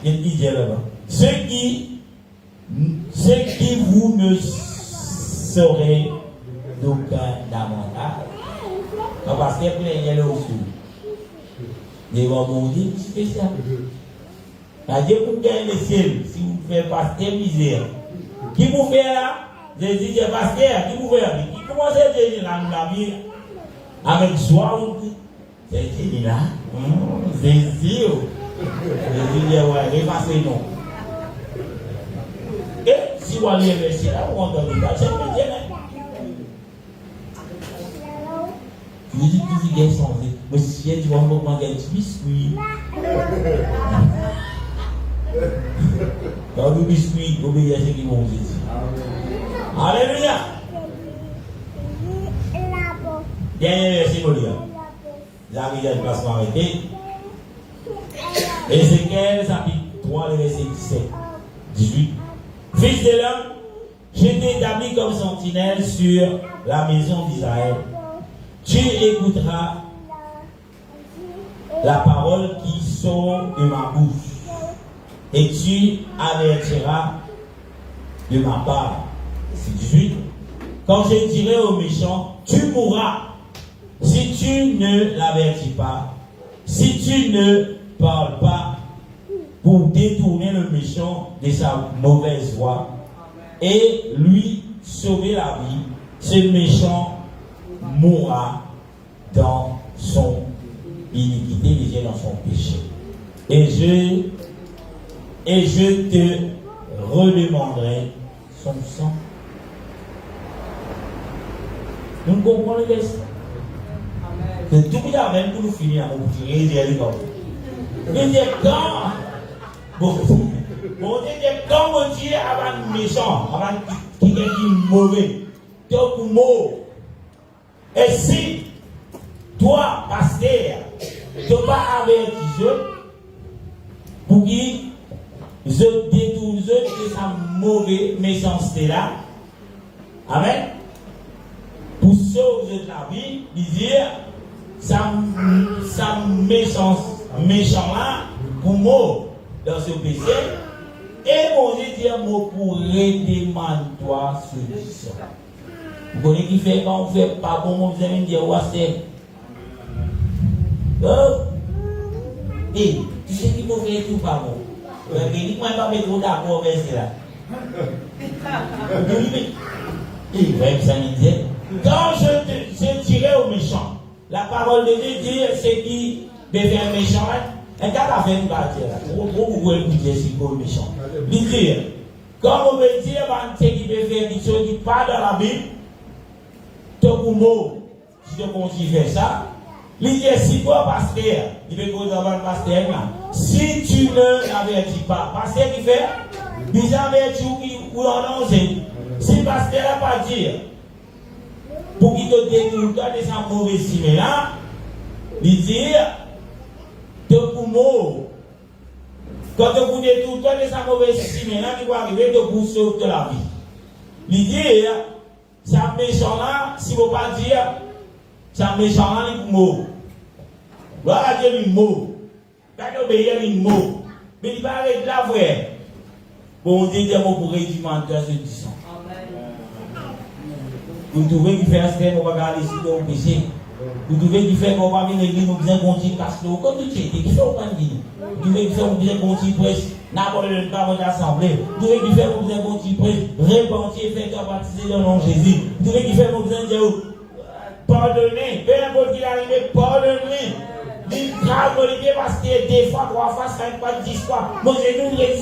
il dit là-bas. Ce qui vous ne serait d'aucun davantage. Parce qu'il y a le aussi. Devant mon Dieu, c'est spécial. Dieu vous gagne le ciel si vous faites pas de misère. Qui vous fait là? J'ai dit, c'est pasteur, qui pouvait aller. Qui commence à dire, la vie, avec joie, j'ai dit, là, c'est sûr. J'ai dit, ouais, effacez non. Et si vous allez investir là, vous entendez pas, c'est bien. Je dis, tu viens changer. Monsieur, tu vas me demander un petit biscuit. Dans le biscuit, obéissez à ce qu'ils vont dire. Alléluia. Dernier verset, j'arrive à placement arrêté. Ézéchiel, chapitre 3, le verset 17, 18. Fils de l'homme, je t'ai établi comme sentinelle sur la maison d'Israël. Tu écouteras la parole qui sort de ma bouche et tu avertiras de ma part. C'est 18. Quand je dirai aux méchants, tu mourras si tu ne l'avertis pas, si tu ne parles pas pour détourner le méchant de sa mauvaise voie et lui sauver la vie, ce méchant mourra dans son iniquité, dans son péché. Et je te redemanderai son sang. Nous comprenons le verset. C'est tout bien même pour nous finir, on vous dirait mais quand bon Dieu avant méchant, avant qui est mauvais, donc mot. Et si toi, pasteur, tu n'as pas averti pour qu'il se détourne de sa mauvaise méchanceté là, amen, pour sauver la vie, il dit, sa méchant là, pour mort dans ce péché, et mon Dieu dit, moi pour redemander toi ce sang. Vous connaissez qui fait quand on fait pas bon, vous allez me dire, c'est. Et tu sais qu'il faut faire tout pas bon. Mais dis-moi pas mettre trop d'accord avec cela. Et il va me dire, quand je dirai aux méchants, la parole de Dieu dit, c'est qui devient méchant, un gars a fait une partie là. Vous pouvez écouter si pour le méchant. Il dit, quand vous me dites, c'est qui peut faire quelque chose qui pas dans la Bible, si tu continues à faire ça, il dit si toi, pasteur, il veut que tu pasteur là. Si tu ne l'avertis pas, pasteur qui fait, il avertit ou annoncer. Si le pasteur n'a pas dit, pour qu'il te détourne de sa mauvaise cime là, il dit, quand tu vous détournes de sa mauvaise cime là, il va arriver de vous sauver la vie. Il dit, ça méchant là, si vous ne pas dire, ça méchant là, il mot. Voilà Dieu, il mot. Quand vous obéissez, il mot. Mais il va avec la vraie. Bon, Dieu dit, pour réduire ce disant. Vous trouvez qu'il fait un step, on va garder ici dans le péché. Vous trouvez qu'il fait qu'on va venir l'église, nous besoin continuer casse l'eau. Comme tu sais, qui fait au pan de vous trouvez qu'il fait qu'on besoin continuer prêche. N'importe le travail d'assemblée. Vous trouvez qu'il fait qu'on besoin continuer prêche. Repentir, faire baptiser dans le nom de Jésus. Vous trouvez qu'il fait qu'on besoin de pardonner. Peu importe qu'il arrive, pardonner. Il grave parce que des fois, 3 fois, 5 fois, 10 fois. Moi, j'ai nous, les